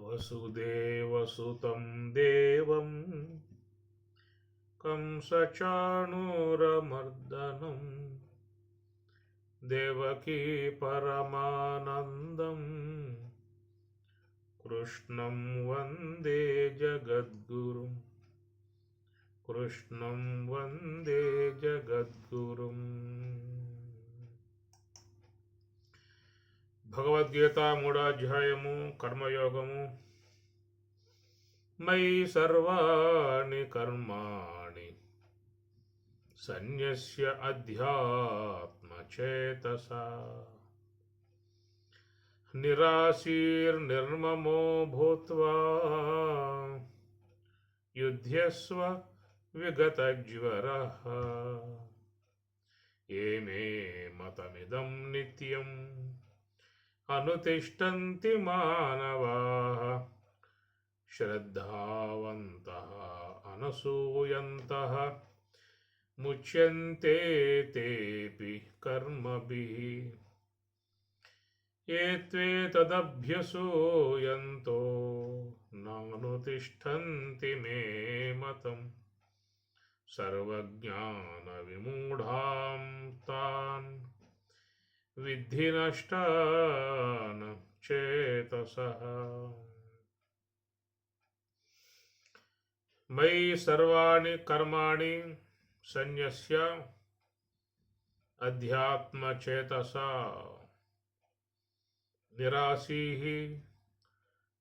వసుదేవసుతం దేవం కంసచాణూరమర్దనం దేవకీ పరమానందం కృష్ణం వందే జగద్గురుం కృష్ణం వందే జగద్గురుం. భగవద్గీత 3వ అధ్యాయము కర్మయోగము. మయి సర్వాణి కర్మాణి సన్యస్య అధ్యాత్మచేతసా నిరాశీర్నిర్మమో భూత్వా యుధ్యస్వ విగతజ్వరః ఏమే మతమిదం నిత్యం అనుతిష్టంతి మానవాః శ్రద్ధావంతః అనసూయంతః ముచ్యంతే తేపి కర్మభిః ఏ త్వేతదభ్యసూయంతో నానుతిష్టంతి మే మతం సర్వజ్ఞాన విమూఢాం తాన్ విద్ధి నష్టాన్ చేతసః. మయి సర్వాణి కర్మాణి సన్యస్య అధ్యాత్మచేతసా నిరాశీః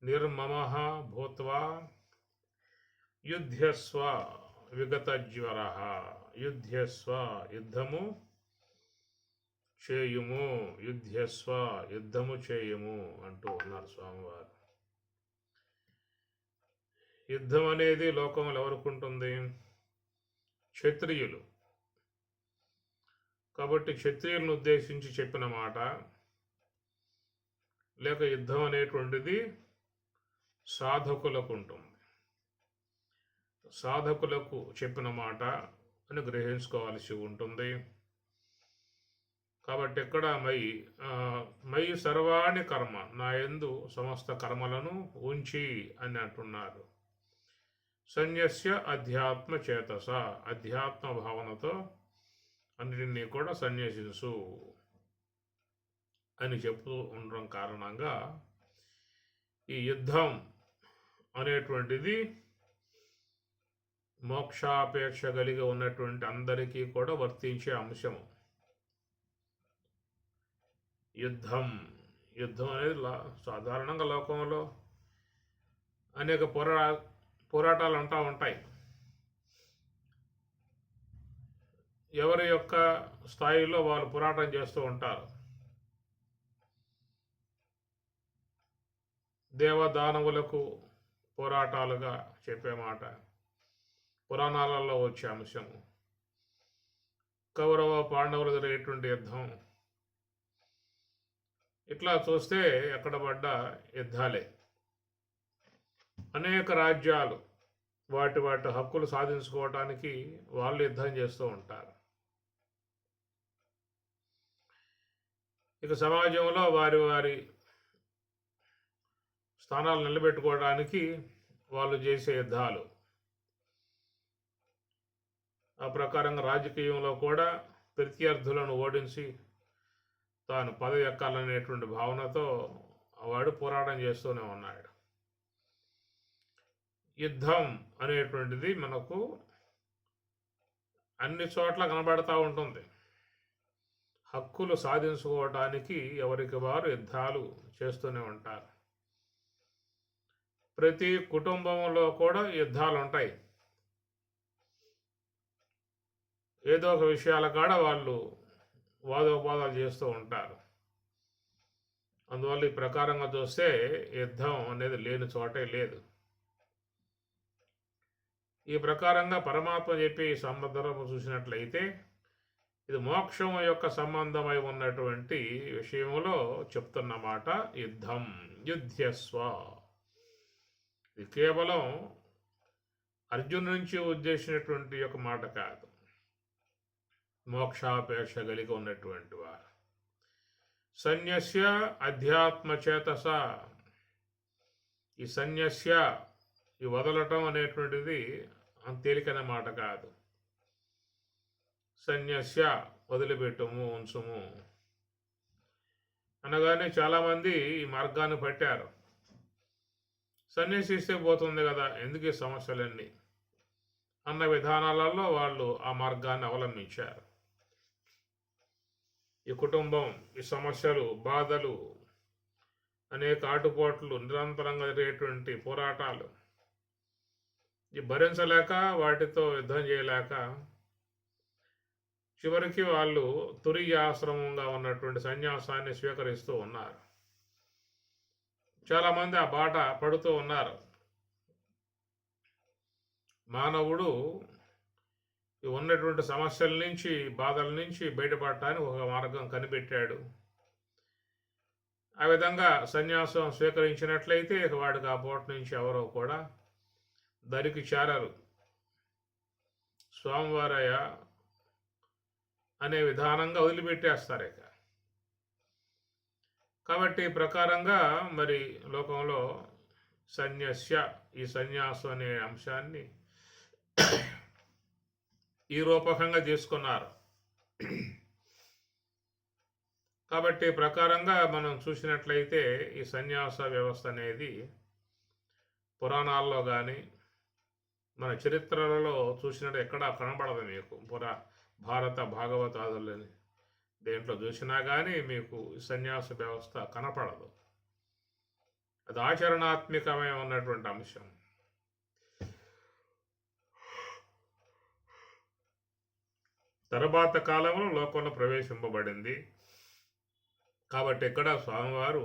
నిర్మమః భూత్వా యుధ్యస్వ విగతజ్వరః. యుధ్యస్వ యుద్ధము చేయుము, యుధ్యస్వ యుద్ధము చేయుము అంటూ ఉన్నారు స్వామివారు. యుద్ధం అనేది లోకంలో ఎవరికి ఉంటుంది? క్షత్రియులు. కాబట్టి క్షత్రియులను ఉద్దేశించి చెప్పిన మాట, లేక యుద్ధం అనేటువంటిది సాధకులకు ఉంటుంది. సాధకులకు చెప్పిన మాట అని గ్రహించుకోవాల్సి ఉంటుంది. కాబట్టి ఇక్కడ మయి సర్వాణి కర్మ, నా యందు సమస్త కర్మలను ఉంచి అని అంటున్నారు. సన్యస్య అధ్యాత్మ చేతస, అధ్యాత్మ భావనతో అన్నిటినీ కూడా సన్యసించు అని చెప్తూ ఉండడం కారణంగా ఈ యుద్ధం అనేటువంటిది మోక్షాపేక్ష కలిగి ఉన్నటువంటి అందరికీ కూడా వర్తించే అంశము. యుద్ధం అనేది సాధారణంగా లోకంలో అనేక పోరాటాలు అంటూ ఉంటాయి. ఎవరి యొక్క స్థాయిలో వాళ్ళు పోరాటం చేస్తూ ఉంటారు. దేవదానవులకు పోరాటాలుగా చెప్పే మాట, పురాణాలలో వచ్చే అంశము. కౌరవ పాండవులు జరిగేటువంటి యుద్ధం, ఇట్లా చూస్తే ఎక్కడ పడ్డ యుద్ధాలే. అనేక రాజ్యాలు వాటి హక్కులు సాధించుకోవటానికి వాళ్ళు యుద్ధం చేస్తూ ఉంటారు. ఇక సమాజంలో వారి స్థానాలు నిలబెట్టుకోవడానికి వాళ్ళు చేసే యుద్ధాలు. ఆ ప్రకారంగా రాజకీయంలో కూడా ప్రత్యర్థులను ఓడించి తాను పదవి ఎక్కాలనేటువంటి భావనతో వాడు పోరాటం చేస్తూనే ఉన్నాడు. యుద్ధం అనేటువంటిది మనకు అన్ని చోట్ల కనబడతా ఉంటుంది. హక్కులు సాధించుకోవటానికి ఎవరికి వారు యుద్ధాలు చేస్తూనే ఉంటారు. ప్రతి కుటుంబంలో కూడా యుద్ధాలు ఉంటాయి. ఏదో ఒక విషయాల కాడ వాళ్ళు వాదోపాదాలు చేస్తూ ఉంటారు. అందువల్ల ఈ ప్రకారంగా చూస్తే యుద్ధం అనేది లేని చోటే లేదు. ఈ ప్రకారంగా పరమాత్మ చెప్పి ఈ సందర్భం చూసినట్లయితే ఇది మోక్షం యొక్క సంబంధమై ఉన్నటువంటి విషయంలో చెప్తున్నమాట యుద్ధం. యుధ్యస్వ, ఇది కేవలం అర్జును నుంచి ఉద్దేశించినటువంటి యొక్క మాట కాదు. మోక్షాపేక్ష కలిగి ఉన్నటువంటి వారు సన్యస్య అధ్యాత్మచేతస, ఈ సన్యస్య, ఈ వదలటం అనేటువంటిది అంత తేలికైన మాట కాదు. సన్యస్య వదిలిపెట్టుము, ఉంచుము అనగానే చాలామంది ఈ మార్గాన్ని పట్టారు. సన్యాసిస్తే పోతుంది కదా, ఎందుకు ఈ సమస్యలన్నీ అన్న విధానాలలో వాళ్ళు ఆ మార్గాన్ని అవలంబించారు. ఈ కుటుంబం, ఈ సమస్యలు, బాధలు, అనేక ఆటుపోట్లు, నిరంతరంగా జరిగేటువంటి పోరాటాలు, ఈ భరించలేక వాటితో యుద్ధం చేయలేక చివరికి వాళ్ళు తురియ ఆశ్రమంగా ఉన్నటువంటి సన్యాసాన్ని స్వీకరిస్తూ ఉన్నారు. చాలామంది ఆ బాట పడుతూ ఉన్నారు. మానవుడు ఉన్నటువంటి సమస్యల నుంచి, బాధల నుంచి బయటపడటానికి ఒక మార్గం కనిపెట్టాడు. ఆ విధంగా సన్యాసం స్వీకరించినట్లయితే వాడికి ఆ పూట నుంచి ఎవరో కూడా దరికి చేరరు. స్వామివారయ్య అనే విధానంగా వదిలిపెట్టేస్తారు ఇక. కాబట్టి ప్రకారంగా మరి లోకంలో సన్యస్య, ఈ సన్యాసం అనే అంశాన్ని ఈ రూపకంగా తీసుకున్నారు. కాబట్టి ప్రకారంగా మనం చూసినట్లయితే ఈ సన్యాస వ్యవస్థ అనేది పురాణాల్లో కానీ మన చరిత్రలలో చూసినట్టు ఎక్కడా కనబడదు మీకు. భారత భాగవతాదులని దేంట్లో చూసినా కానీ మీకు సన్యాస వ్యవస్థ కనపడదు. అది ఆచరణాత్మకమై ఉన్నటువంటి అంశం. తర్వాత కాలంలో లోకంలో ప్రవేశింపబడింది. కాబట్టి ఇక్కడ స్వామివారు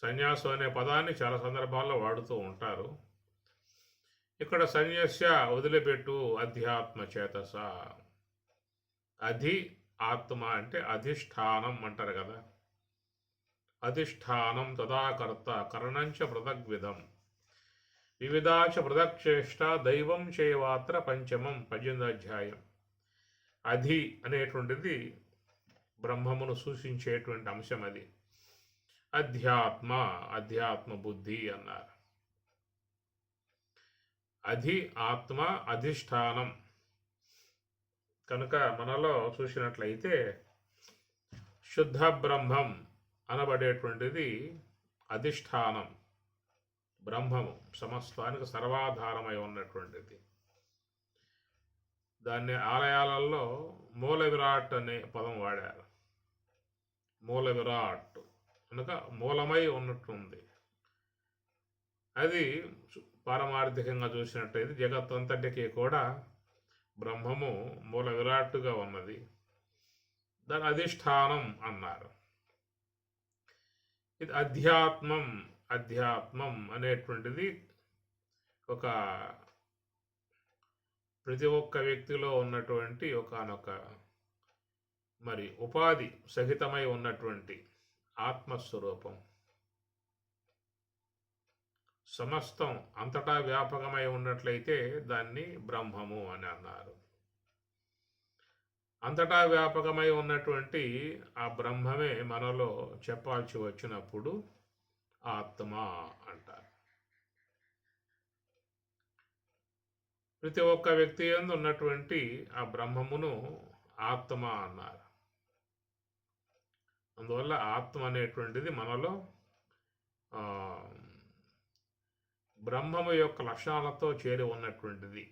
సన్యాసం అనే పదాన్ని చాలా సందర్భాల్లో వాడుతూ ఉంటారు. ఇక్కడ సన్యాస్య వదిలిపెట్టు అధ్యాత్మ చేతస. ఆత్మ అంటే అధిష్టానం అంటారు కదా. అధిష్టానం తదాకర్త కరణంచ పృథగ్విధం వివిధాచ పృథక్చేష్ట దైవం చేవాత్ర పంచమం 18వ అధ్యాయం. అనేటువంటిది బ్రహ్మమును సూచించేటువంటి అంశం. అది అధ్యాత్మ బుద్ధి అన్నారు. ఆత్మ అధిష్టానం కనుక మనలో చూసినట్లయితే శుద్ధ బ్రహ్మం అనబడేటువంటిది అధిష్టానం, బ్రహ్మము, సమస్తానికి సర్వాధారమై ఉన్నటువంటిది. దాన్ని ఆలయాలలో మూల విరాట్ అనే పదం వాడారు. మూల విరాట్ కనుక మూలమై ఉన్నట్టుంది. అది పారమార్థికంగా చూసినట్టయితే జగత్తంతటికి కూడా బ్రహ్మము మూల విరాట్టుగా ఉన్నది. దాని అధిష్టానం అన్నారు. ఇది అధ్యాత్మం అనేటువంటిది ఒక ప్రతి ఒక్క వ్యక్తిలో ఉన్నటువంటి ఒకానొక మరి ఉపాధి సహితమై ఉన్నటువంటి ఆత్మస్వరూపం. సమస్తం అంతటా వ్యాపకమై ఉన్నట్లయితే దాన్ని బ్రహ్మము అని అన్నారు. అంతటా వ్యాపకమై ఉన్నటువంటి ఆ బ్రహ్మమే మనలో చెప్పాల్సి వచ్చినప్పుడు ఆత్మ అంటారు. ప్రతి ఒక్క వ్యక్తి యందు ఉన్నటువంటి ఆ బ్రహ్మమును ఆత్మ అన్నారు. అందువల్ల ఆత్మ అనేటువంటిది మనలో బ్రహ్మము యొక్క లక్షణాలతో చేరి ఉన్నటువంటిది.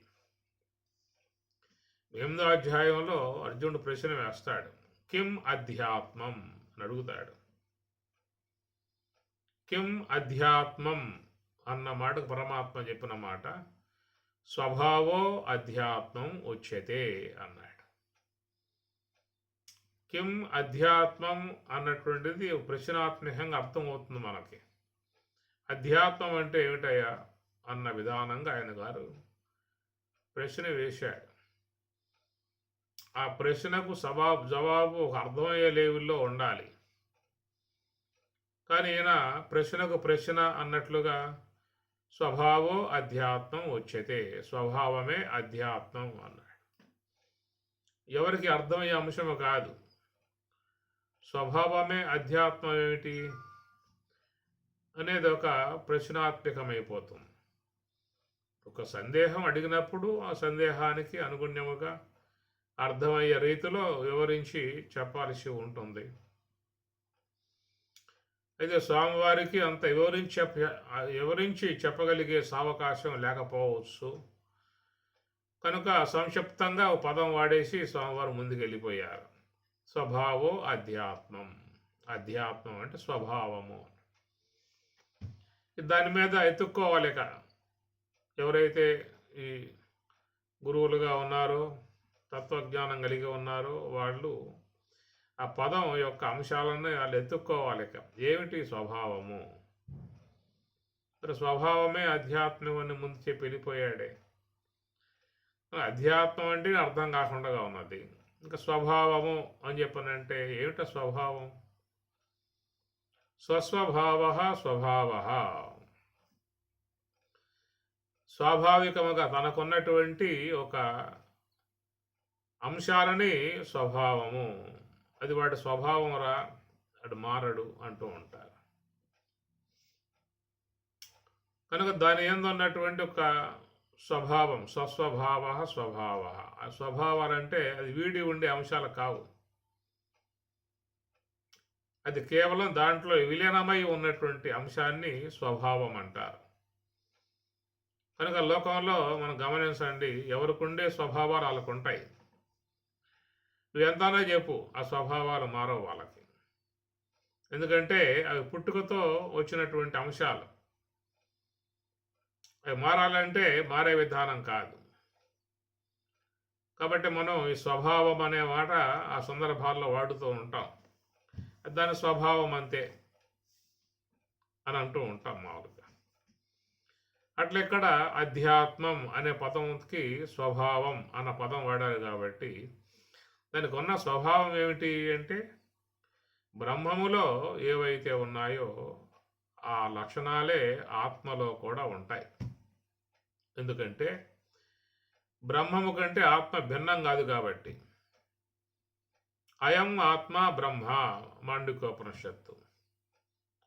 8వ అధ్యాయంలో అర్జునుడు ప్రశ్న వేస్తాడు. కిం అధ్యాత్మం అని అడుగుతాడు. కిం అధ్యాత్మం అన్న మాటకు పరమాత్మ చెప్పిన మాట స్వభావో అధ్యాత్మం ఉచ్యతే అన్నాడు. కిం అధ్యాత్మం అన్నటువంటిది ప్రశ్నాత్మకంగా అర్థమవుతుంది మనకి. అధ్యాత్మం అంటే ఏమిటయ్యా అన్న విధానంగా ఆయన గారు ప్రశ్న వేశాడు. ఆ ప్రశ్నకు జవాబు ఒక అర్థమయ్యే లెవెల్లో ఉండాలి. కానీ ఈయన ప్రశ్నకు ప్రశ్న అన్నట్లుగా స్వభావో అధ్యాత్మం ఉచ్యతే, స్వభావమే అధ్యాత్మం అన్నాడు. ఎవరికి అర్థమయ్యే అంశము కాదు. స్వభావమే అధ్యాత్మం ఏమిటి? అనేది ఒక ప్రశ్నాత్మకమైపోతుంది. ఒక సందేహం అడిగినప్పుడు ఆ సందేహానికి అనుగుణ్యముగా అర్థమయ్యే రీతిలో వివరించి చెప్పాల్సి ఉంటుంది. అయితే స్వామివారికి అంత వివరించి చెప్పగలిగే సావకాశం లేకపోవచ్చు. కనుక సంక్షిప్తంగా ఒక పదం వాడేసి స్వామివారు ముందుకెళ్ళిపోయారు. స్వభావో అధ్యాత్మం. అధ్యాత్మం అంటే స్వభావము. దాని మీద ఎత్తుక్కోవాలి. ఎవరైతే ఈ గురువులుగా ఉన్నారో, తత్వజ్ఞానం కలిగి ఉన్నారో వాళ్ళు ఆ పదం యొక్క అంశాలను వాళ్ళు ఎత్తుక్కోవాలి. ఏమిటి స్వభావము? మరి స్వభావమే అధ్యాత్మం అని ముందు చెప్పి వెళ్ళిపోయాడే. అధ్యాత్మం అంటే అర్థం కాకుండా ఉన్నది. ఇంకా స్వభావము అని చెప్పనంటే ఏమిట స్వభావం? స్వస్వభావ స్వభావ. స్వాభావికముగా తనకున్నటువంటి ఒక అంశాలని స్వభావము, అది వాడి స్వభావం రా, వాడు మారడు అంటూ ఉంటారు. కనుక దాని యందు ఉన్నటువంటి ఒక స్వభావం, స్వస్వభావ స్వభావ. ఆ స్వభావాలంటే అది వీడి ఉండే అంశాలు కావు. అది కేవలం దాంట్లో విలీనమై ఉన్నటువంటి అంశాన్ని స్వభావం అంటారు. కనుక లోకంలో మనం గమనించండి, ఎవరికుండే స్వభావాలు వాళ్ళకు ఉంటాయి. నువ్వు ఎంతనే చెప్పు, ఆ స్వభావాలు మారవు వాళ్ళకి. ఎందుకంటే అవి పుట్టుకతో వచ్చినటువంటి అంశాలు. అవి మారాలంటే మారే విధానం కాదు. కాబట్టి మనం ఈ స్వభావం అనే మాట ఆ సందర్భాల్లో వాడుతూ ఉంటాం. దాని స్వభావం అంతే అని అంటూ ఉంటాం మామూలుగా. అట్లా ఇక్కడ అధ్యాత్మం అనే పదంకి స్వభావం అన్న పదం వాడారు కాబట్టి దానికి ఉన్న స్వభావం ఏమిటి అంటే బ్రహ్మములో ఏవైతే ఉన్నాయో ఆ లక్షణాలే ఆత్మలో కూడా ఉంటాయి. ఎందుకంటే బ్రహ్మము కంటే ఆత్మ భిన్నం కాదు కాబట్టి. అయం ఆత్మ బ్రహ్మ మాండుకోపనిషత్తు.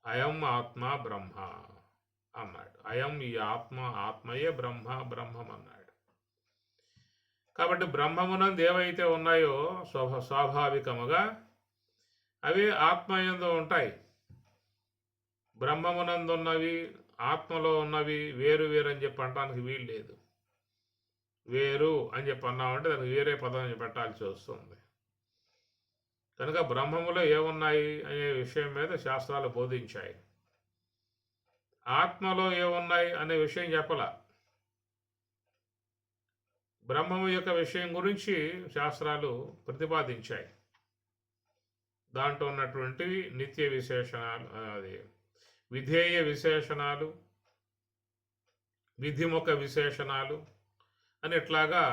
అయం ఆత్మ బ్రహ్మ అన్నాడు. అయం ఈ ఆత్మయే బ్రహ్మ, బ్రహ్మం అన్నాడు. కాబట్టి బ్రహ్మమునందు ఏవైతే ఉన్నాయో స్వాభావికముగా అవి ఆత్మయందు ఉంటాయి. బ్రహ్మమునందు ఉన్నవి ఆత్మలో ఉన్నవి వేరు వేరు అని చెప్పి అనడానికి వీలు లేదు. వేరు అని చెప్పి అన్నామంటే దానికి వేరే పదం పెట్టాల్సి వస్తుంది. కనుక బ్రహ్మములో ఏమున్నాయి అనే విషయం మీద శాస్త్రాలు బోధించాయి. ఆత్మలో ఏమున్నాయి అనే విషయం చెప్పల. బ్రహ్మము యొక్క విషయం గురించి శాస్త్రాలు ప్రతిపాదించాయి. దాంట్లో ఉన్నటువంటివి నిత్య విశేషణాలు, అది విధేయ విశేషణాలు, విధిముఖ విశేషణాలు అని ఇట్లాగా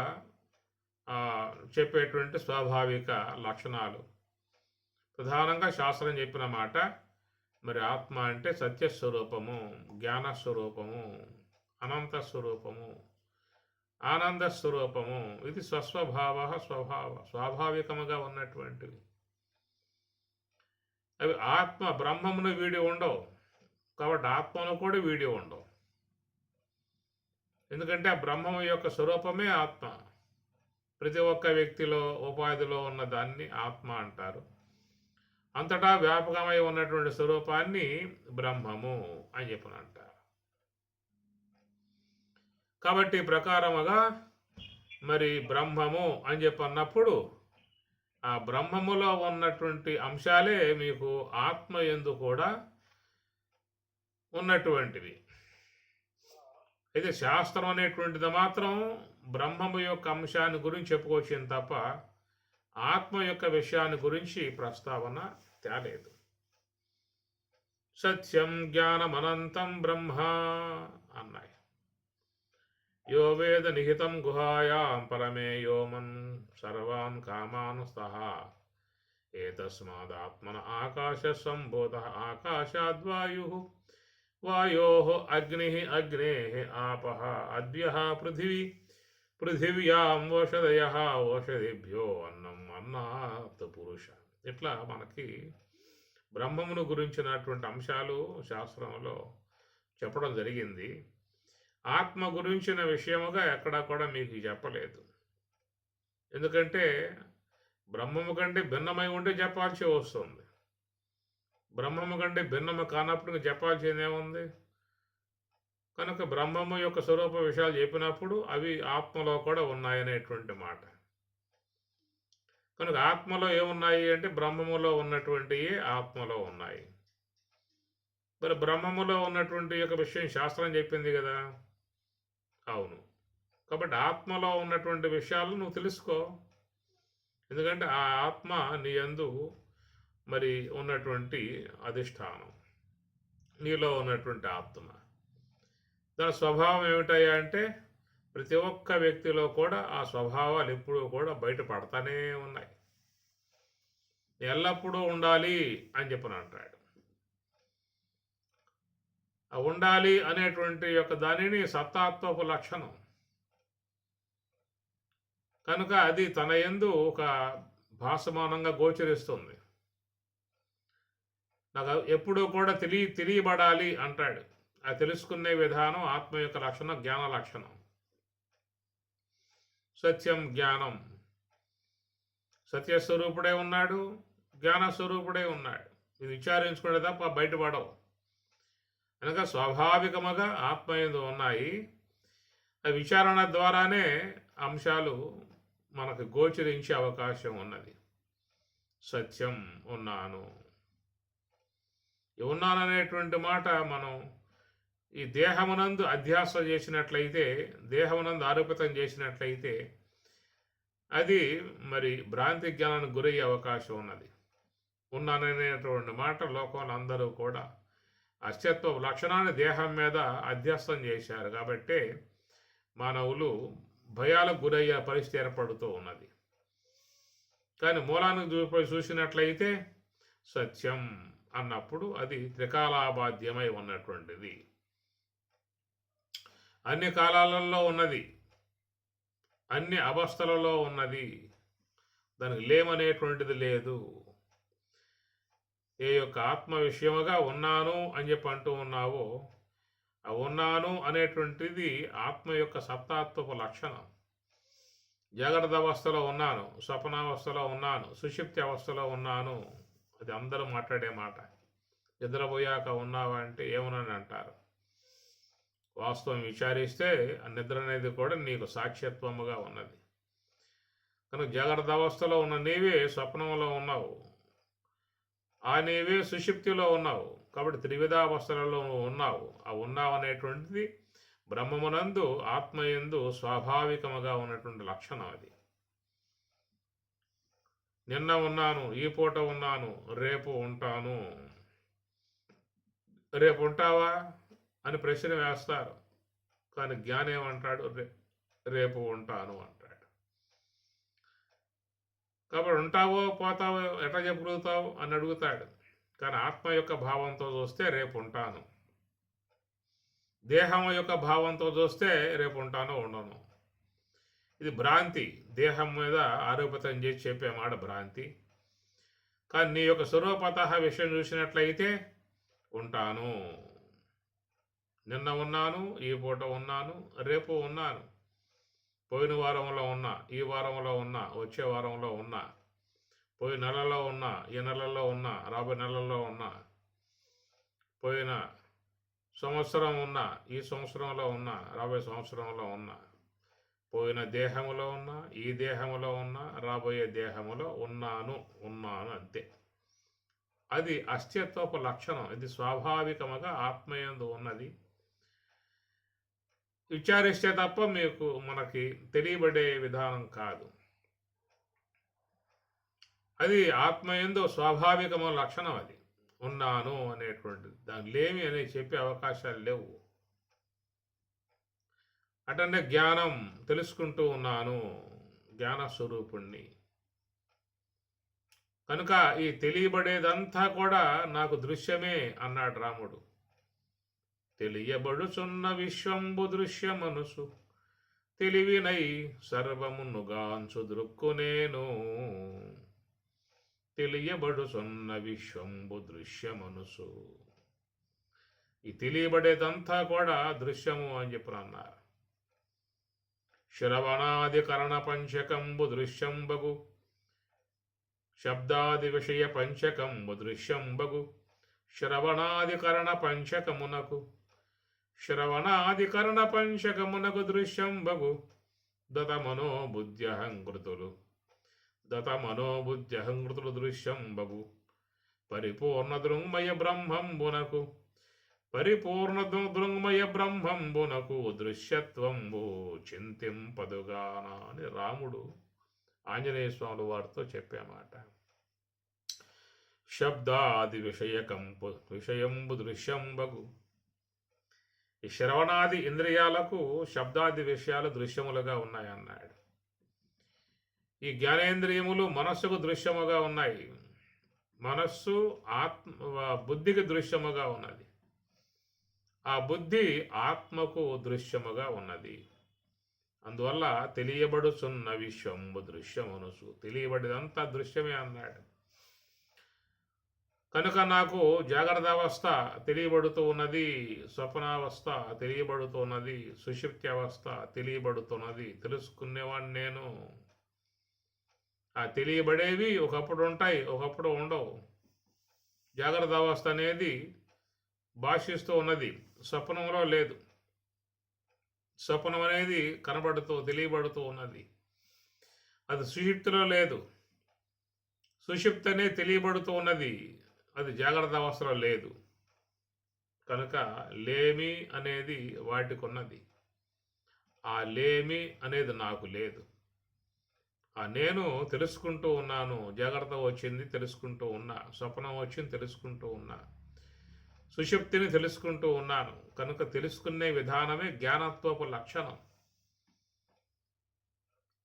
చెప్పేటువంటి స్వాభావిక లక్షణాలు. ప్రధానంగా శాస్త్రం చెప్పిన మాట మరి ఆత్మ అంటే సత్యస్వరూపము, జ్ఞానస్వరూపము, అనంత స్వరూపము, ఆనంద స్వరూపము. ఇది స్వస్వభావ స్వాభావికముగా ఉన్నటువంటివి. అవి ఆత్మ బ్రహ్మమును వీడి ఉండవు కాబట్టి ఆత్మను కూడా వీడి ఉండవు. ఎందుకంటే ఆ బ్రహ్మము యొక్క స్వరూపమే ఆత్మ. ప్రతి ఒక్క వ్యక్తిలో ఉపాధిలో ఉన్న దాన్ని ఆత్మ అంటారు. అంతటా వ్యాపకమై ఉన్నటువంటి స్వరూపాన్ని బ్రహ్మము అని చెప్పని అంటారు. కాబట్టి ప్రకారముగా మరి బ్రహ్మము అని చెప్పన్నప్పుడు ఆ బ్రహ్మములో ఉన్నటువంటి అంశాలే మీకు ఆత్మ యందు కూడా ఉన్నటువంటివి. అయితే శాస్త్రం అనేటువంటిది మాత్రం బ్రహ్మము యొక్క అంశాన్ని గురించి చెప్పుకొచ్చింది తప్ప ఆత్మ యొక్క విషయాన్ని గురించి ప్రస్తావన తేలేదు. సత్యం జ్ఞానమనంతం బ్రహ్మ అన్నాయి. యో వేద నిహితం గుహాయాం పరమే యోమన్ సర్వాన్ కామాన్ స్తః ఏతస్మాదాత్మన ఆకాశ సంబోధ ఆకాశాద్వాయుః వాయోః అగ్నిః అగ్నేః ఆపః అద్యః పృథివీ పృథివ్యాం ఓషధయః ఓషధిభ్యో అన్నం అన్నాత్ పురుష. ఇట్లా మనకి బ్రహ్మమును గురించినటువంటి అంశాలు శాస్త్రంలో చెప్పడం జరిగింది. ఆత్మ గురించిన విషయముగా ఎక్కడా కూడా మీకు చెప్పలేదు. ఎందుకంటే బ్రహ్మము కంటే భిన్నమై ఉంటే చెప్పాల్సి వస్తుంది. బ్రహ్మము కంటే భిన్నము కానప్పుడు చెప్పాల్సింది ఏముంది? కనుక బ్రహ్మము యొక్క స్వరూప విషయాలు చెప్పినప్పుడు అవి ఆత్మలో కూడా ఉన్నాయనేటువంటి మాట. కనుక ఆత్మలో ఏమున్నాయి అంటే బ్రహ్మములో ఉన్నటువంటివి ఆత్మలో ఉన్నాయి. మరి బ్రహ్మములో ఉన్నటువంటి యొక్క విషయం శాస్త్రం చెప్పింది కదా. అవును. కాబట్టి ఆత్మలో ఉన్నటువంటి విషయాలు నువ్వు తెలుసుకో. ఎందుకంటే ఆ ఆత్మ నీ యందు మరి ఉన్నటువంటి అధిష్టానం, నీలో ఉన్నటువంటి ఆత్మ. దాని స్వభావం ఏమిటయ్యా అంటే ప్రతి ఒక్క వ్యక్తిలో కూడా ఆ స్వభావాలు ఎప్పుడూ కూడా బయటపడతానే ఉన్నాయి. ఎల్లప్పుడూ ఉండాలి అని చెప్పని అంటాడు. ఆ ఉండాలి అనేటువంటి యొక్క దానిని సత్తాత్మపు లక్షణం. కనుక అది తన యందు ఒక భాసమానంగా గోచరిస్తుంది. నాకు ఎప్పుడూ కూడా తెలియబడాలి అంటాడు. ఆ తెలుసుకునే విధానం ఆత్మ యొక్క లక్షణం, జ్ఞాన లక్షణం. సత్యం జ్ఞానం. సత్యస్వరూపుడే ఉన్నాడు, జ్ఞానస్వరూపుడే ఉన్నాడు. ఇది విచారించుకునే తప్ప బయటపడవు. కనుక స్వాభావికముగా ఆత్మయందు ఉన్నాయి. ఆ విచారణ ద్వారానే అంశాలు మనకు గోచరించే అవకాశం ఉన్నది. సత్యం ఉన్నాను. ఉన్నాననేటువంటి మాట మనం ఈ దేహమునందు అధ్యాస చేసినట్లయితే, దేహమునందు ఆరోపితం చేసినట్లయితే అది మరి భ్రాంతి జ్ఞానానికి గురయ్యే అవకాశం ఉన్నది. ఉన్నాననేటువంటి మాట లోకంలో అందరూ కూడా అస్తిత్వ లక్షణాన్ని దేహం మీద అధ్యస్థం చేశారు. కాబట్టి మానవులు భయాలకు గురయ్యే పరిస్థితి ఏర్పడుతూ ఉన్నది. కానీ మూలానికి చూసినట్లయితే సత్యం అన్నప్పుడు అది త్రికాలాబాధ్యమై ఉన్నటువంటిది, అన్ని కాలాలలో ఉన్నది, అన్ని అవస్థలలో ఉన్నది, దానికి లేమనేటువంటిది లేదు. ఏ యొక్క ఆత్మ విషయముగా ఉన్నాను అని చెప్పి అంటూ ఉన్నావో, ఆ ఉన్నాను అనేటువంటిది ఆత్మ యొక్క సత్తాత్మపు లక్షణం. జాగ్రత్త అవస్థలో ఉన్నాను, స్వప్నావస్థలో ఉన్నాను, సుషుప్తి అవస్థలో ఉన్నాను, అది అందరూ మాట్లాడే మాట. నిద్రపోయాక ఉన్నావా అంటే ఏమనని అంటారు. వాస్తవం విచారిస్తే ఆ నిద్ర అనేది కూడా నీకు సాక్ష్యత్వముగా ఉన్నది. కనుక జాగ్రత్త అవస్థలో ఉన్న నీవే స్వప్నంలో ఉన్నావు, ఆ నీవే సుషుప్తిలో ఉన్నావు. కాబట్టి త్రివిధావస్థలలో ఉన్నావు. ఆ ఉన్నావు అనేటువంటిది బ్రహ్మమునందు ఆత్మయందు స్వాభావికముగా ఉన్నటువంటి లక్షణం. అది నిన్న ఉన్నాను, ఈ పూట ఉన్నాను, రేపు ఉంటాను. రేపు ఉంటావా అని ప్రశ్న వేస్తారు. కానీ జ్ఞానం ఏమంటాడు? రేపు ఉంటాను అంటాడు. కాబట్టి ఉంటావో పోతావో ఎట్లా చెప్పగలుగుతావు అని అడుగుతాడు. కానీ ఆత్మ యొక్క భావంతో చూస్తే రేపు ఉంటాను, దేహం యొక్క భావంతో చూస్తే రేపు ఉంటానో ఉండను. ఇది భ్రాంతి. దేహం మీద ఆరోపితం చేసి చెప్పే మాట భ్రాంతి. కానీ నీ యొక్క స్వరూపత విషయం చూసినట్లయితే ఉంటాను, నిన్న ఉన్నాను, ఈ పూట ఉన్నాను, రేపు ఉన్నాను, పోయిన వారంలో ఉన్నా, ఈ వారంలో ఉన్నా, వచ్చే వారంలో ఉన్నా, పోయిన నెలలో ఉన్నా, ఈ నెలలో ఉన్నా, రాబోయే నెలలో ఉన్నా, పోయిన సంవత్సరం ఉన్నా, ఈ సంవత్సరంలో ఉన్నా, రాబోయే సంవత్సరంలో ఉన్నా, పోయిన దేహములో ఉన్నా, ఈ దేహములో ఉన్నా, రాబోయే దేహములో ఉన్నాను అంతే. అది అస్తిత్వపు లక్షణం. ఇది స్వాభావికముగా ఆత్మయందు ఉన్నది. విచారిస్తే తప్ప మనకి తెలియబడే విధానం కాదు. అది ఆత్మయందు స్వాభావికమైన లక్షణం. అది ఉన్నాను అనేటువంటిది. దాని లేమి అని చెప్పే అవకాశాలు లేవు. అటనే జ్ఞానం తెలుసుకుంటూ ఉన్నాను, జ్ఞానస్వరూపుణ్ణి. కనుక ఈ తెలియబడేదంతా కూడా నాకు దృశ్యమే అన్నాడు రాముడు. తెలియబడుచున్న విశ్వంబు దృశ్యమనుసు తెలివినై సర్వమునుగాంచు దృక్కు నేను. తెలియబడుచున్న విశ్వంబు దృశ్యమనుసు. ఈ తెలియబడేదంతా కూడా దృశ్యము అని చెప్పి అన్నారు. శ్రవణాదికరణ పంచకంబు దృశ్యంబగు, శబ్దాది విషయ పంచకంబు దృశ్యంబగు. శ్రవణాదికరణ పంచకమునకు, శ్రవణాదికరణ పంచకమునకు దృశ్యంబగు. దతమనోబుద్ధ్యహంకృతులు, దతమనోబుద్ధ్యహంకృతులు దృశ్యంబగు. పరిపూర్ణ దృంగమయ బ్రహ్మంబునకు, పరిపూర్ణ దృంగమయ బ్రహ్మంబునకు దృశ్యత్వంబు చింతింపదుగాన అని రాముడు ఆంజనేయ స్వామి వారితో చెప్పామాట. శబ్దాది విషయంబు దృశ్యంబగు. ఈ శ్రవణాది ఇంద్రియాలకు శబ్దాది విషయాలు దృశ్యములుగా ఉన్నాయన్నాడు. ఈ జ్ఞానేంద్రియములు మనస్సుకు దృశ్యముగా ఉన్నాయి. మనస్సు బుద్ధికి దృశ్యముగా ఉన్నది. ఆ బుద్ధి ఆత్మకు దృశ్యముగా ఉన్నది. అందువల్ల తెలియబడుచున్న విశ్వంబు దృశ్యమనుసు. తెలియబడిదంతా దృశ్యమే అన్నాడు. కనుక నాకు జాగ్రత్త అవస్థ తెలియబడుతూ ఉన్నది, స్వప్నావస్థ తెలియబడుతూ ఉన్నది, సుషుప్తి అవస్థ తెలియబడుతున్నది. తెలుసుకునేవాడిని నేను. ఆ తెలియబడేవి ఒకప్పుడు ఉంటాయి, ఒకప్పుడు ఉండవు. జాగ్రత్త అవస్థ అనేది భాషిస్తూ ఉన్నది, స్వప్నంలో లేదు. స్వప్నం అనేది కనబడుతూ తెలియబడుతూ ఉన్నది, అది సుషుప్తిలో లేదు. సుషుప్తి అనేది తెలియబడుతూ ఉన్నది, అది జాగ్రత్త అవస్థలో లేదు. కనుక లేమి అనేది వాటికి ఉన్నది, ఆ లేమి అనేది నాకు లేదు. ఆ నేను తెలుసుకుంటూ ఉన్నాను. జాగ్రత్త వచ్చింది తెలుసుకుంటూ ఉన్నా, స్వప్నం వచ్చింది తెలుసుకుంటూ ఉన్నా, సుషుప్తిని తెలుసుకుంటూ ఉన్నాను. కనుక తెలుసుకునే విధానమే జ్ఞానత్వపు లక్షణం.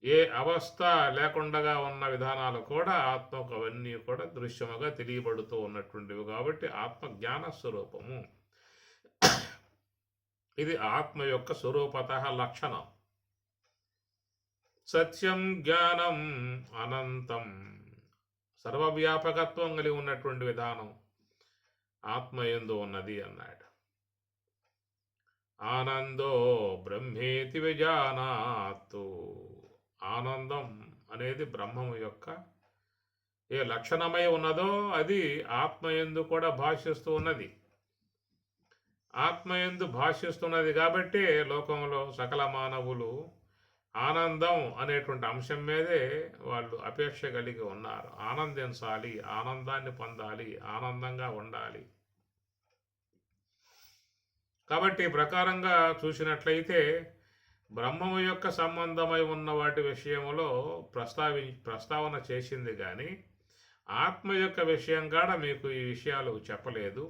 ఏ అవస్థ లేకుండా ఉన్న విధానాలు కూడా ఆత్మకు అవన్నీ కూడా దృశ్యముగా తెలియబడుతూ ఉన్నటువంటివి. కాబట్టి ఆత్మ జ్ఞాన స్వరూపము. ఇది ఆత్మ యొక్క స్వరూపత లక్షణం. సత్యం జ్ఞానం అనంతం, సర్వవ్యాపకత్వం కలిగి ఉన్నటువంటి విధానం ఆత్మయందు ఉన్నది అన్నాడు. ఆనందో బ్రహ్మేతి విజానాతు. ఆనందం అనేది బ్రహ్మము యొక్క ఏ లక్షణమై ఉన్నదో అది ఆత్మయందు కూడా భాషిస్తూ ఉన్నది. ఆత్మయందు భాషిస్తున్నది కాబట్టి లోకంలో సకల మానవులు ఆనందం అనేటువంటి అంశం మీదే వాళ్ళు అపేక్ష కలిగి ఉన్నారు. ఆనందించాలి, ఆనందాన్ని పొందాలి, ఆనందంగా ఉండాలి. కాబట్టి ప్రకారంగా చూసినట్లయితే బ్రహ్మము యొక్క సంబంధమై ఉన్న వాటి విషయంలో ప్రస్తావన చేసింది, కానీ ఆత్మ యొక్క విషయం కాడ మీకు ఈ విషయాలు చెప్పలేదు.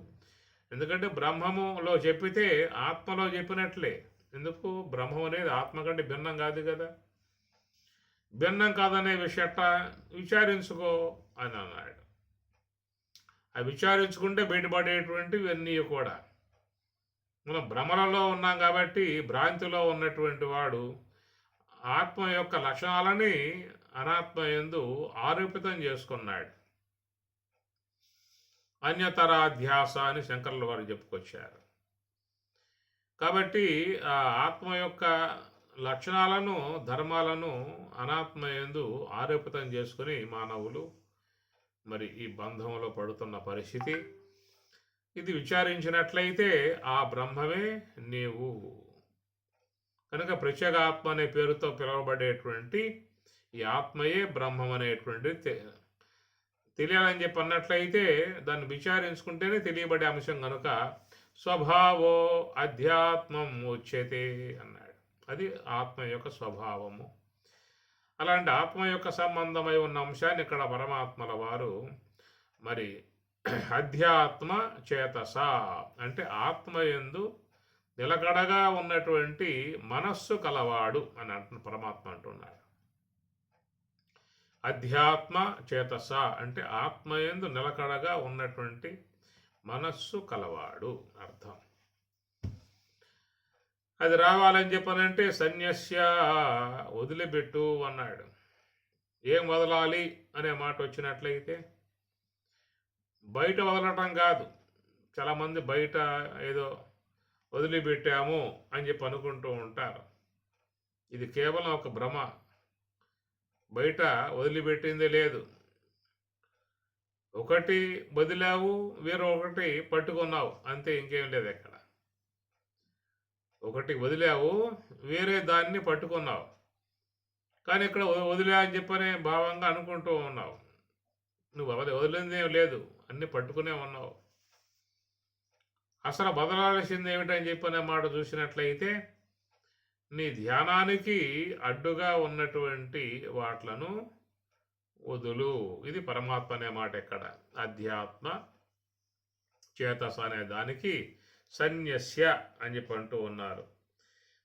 ఎందుకంటే బ్రహ్మములో చెప్పితే ఆత్మలో చెప్పినట్లే. ఎందుకు? బ్రహ్మం అనేది ఆత్మ కంటే భిన్నం కాదు కదా. భిన్నం కాదనే విషయట విచారించుకో అని అన్నాడు. ఆ విచారించుకుంటే బయటపడేటువంటివి అన్నీ కూడా మనం భ్రమలలో ఉన్నాం కాబట్టి భ్రాంతిలో ఉన్నటువంటి వాడు ఆత్మ యొక్క లక్షణాలని అనాత్మ యందు ఆరోపితం చేసుకున్నాడు. అన్యతరాధ్యాస అని శంకరుల వారు చెప్పుకొచ్చారు. కాబట్టి ఆ ఆత్మ యొక్క లక్షణాలను ధర్మాలను అనాత్మ యందు ఆరోపితం చేసుకుని మానవులు మరి ఈ బంధంలో పడుతున్న పరిస్థితి. ఇది విచారించినట్లయితే ఆ బ్రహ్మమే నీవు. కనుక ప్రత్యేగాత్మ అనే పేరుతో పిలువబడేటువంటి ఈ ఆత్మయే బ్రహ్మం అనేటువంటి తెలియాలని చెప్పి అన్నట్లయితే దాన్ని విచారించుకుంటేనే తెలియబడే అంశం. కనుక స్వభావో అధ్యాత్మం ఉచ్యతే అన్నాడు. అది ఆత్మ యొక్క స్వభావము. అలాంటి ఆత్మ యొక్క సంబంధమై ఉన్న అంశాన్ని ఇక్కడ పరమాత్మల వారు మరి అధ్యాత్మ చేతస అంటే ఆత్మయందు నిలకడగా ఉన్నటువంటి మనస్సు కలవాడు అని అంటున్న పరమాత్మ అంటున్నాడు. అధ్యాత్మ చేతస అంటే ఆత్మయందు నిలకడగా ఉన్నటువంటి మనస్సు కలవాడు అర్థం. అది రావాలని చెప్పనంటే సన్యస్య వదిలిపెట్టు అన్నాడు. ఏం వదలాలి అనే మాట వచ్చినట్లయితే బయట వదలటం కాదు. చాలామంది బయట ఏదో వదిలిపెట్టాము అని చెప్పి అనుకుంటూ ఉంటారు. ఇది కేవలం ఒక భ్రమ. బయట వదిలిపెట్టిందే లేదు. ఒకటి వదిలావు, వేరొకటి పట్టుకున్నావు, అంతే, ఇంకేం లేదు ఎక్కడ. ఒకటి వదిలావు, వేరే దాన్ని పట్టుకున్నావు, కానీ ఇక్కడ వదిలే అని చెప్పనే భావంగా అనుకుంటూ ఉన్నావు. నువ్వు వదిలిందేం లేదు, అన్నీ పట్టుకునే ఉన్నావు. అసలు బదలాల్సింది ఏమిటని చెప్పనే మాట చూసినట్లయితే, నీ ధ్యానానికి అడ్డుగా ఉన్నటువంటి వాట్లను వదులు. ఇది పరమాత్మ అనే మాట. ఎక్కడ అధ్యాత్మ చేతస అనే దానికి సన్యస్య అని చెప్పి అంటూ ఉన్నారు.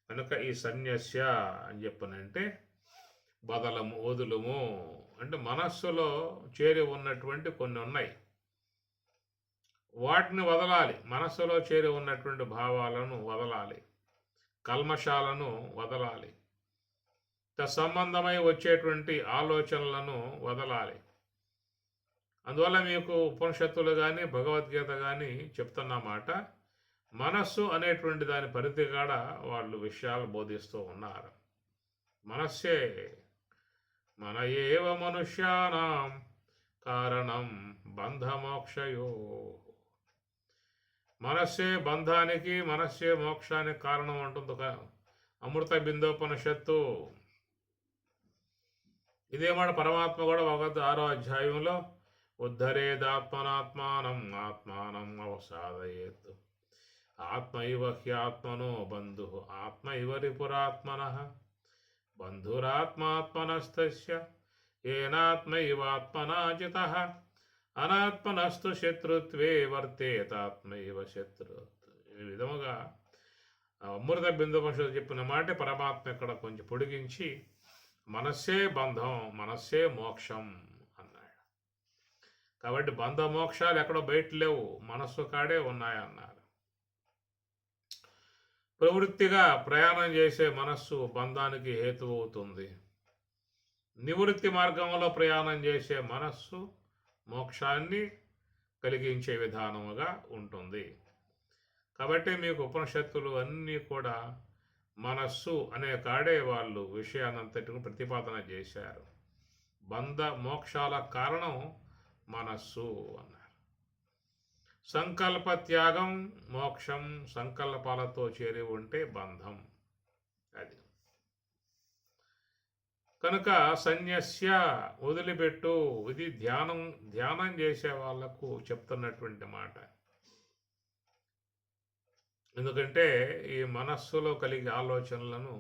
కనుక ఈ సన్యస్య అని చెప్పనంటే బదలము, వదులుము అంటే మనస్సులో చేరి ఉన్నటువంటి కొన్ని ఉన్నాయి, వాటిని వదలాలి. మనస్సులో చేరి ఉన్నటువంటి భావాలను వదలాలి, కల్మషాలను వదలాలి, సంబంధమై వచ్చేటువంటి ఆలోచనలను వదలాలి. అందువల్ల మీకు ఉపనిషత్తులు కానీ భగవద్గీత కానీ చెప్తున్నమాట, మనస్సు అనేటువంటి దాని పరిధి కాడ వాళ్ళు విషయాలు బోధిస్తూ ఉన్నారు. మనస్సే మన ఏవ మనుష్యానాం కారణం బంధమోక్షయో. మనస్సే బంధానికి, మనస్సే మోక్షానికి కారణం అంటుంది అమృత బిందోపనిషత్తు. ఇదేమాట పరమాత్మ కూడా 6వ అధ్యాయంలో ఉద్ధరేదాత్మనాత్మానం ఆత్మానం అవసాదయేత్ ఆత్మైవ హ్యాత్మనో బంధు ఆత్మైవ రిపురాత్మనః బంధురాత్మాత్మనస్తస్య ఏనాత్మైవాత్మనా జితః అనాత్మనస్తు శత్రుత్వే వర్తేతాత్మైవ శత్రుత్. ఈ విధముగా అమృత బిందుపనిషత్తు చెప్పిన మాట పరమాత్మ ఇక్కడ కొంచెం పొడిగించి మనస్సే బంధం, మనస్సే మోక్షం అన్నాడు. కాబట్టి బంధ మోక్షాలు ఎక్కడో బయట లేవు, మనస్సు కాడే ఉన్నాయన్నారు. ప్రవృత్తిగా ప్రయాణం చేసే మనస్సు బంధానికి హేతువు అవుతుంది. నివృత్తి మార్గంలో ప్రయాణం చేసే మనస్సు మోక్షాన్ని కలిగించే విధానముగా ఉంటుంది. కాబట్టి మీకు ఉపనిషత్తులు అన్నీ కూడా మనస్సు అనే కాడే వాళ్ళు విషయాన్నంతటిని ప్రతిపాదన చేశారు. బంధ మోక్షాల కారణం మనస్సు అన్నారు. సంకల్ప త్యాగం మోక్షం, సంకల్పాలతో చేరి ఉంటే బంధం. అది కనుక సన్యస్య వదిలిపెట్టు. ఇది ధ్యానం చేసే వాళ్లకు చెప్తున్నటువంటి మాట. ఎందుకంటే ఈ మనస్సులో కలిగే ఆలోచనలను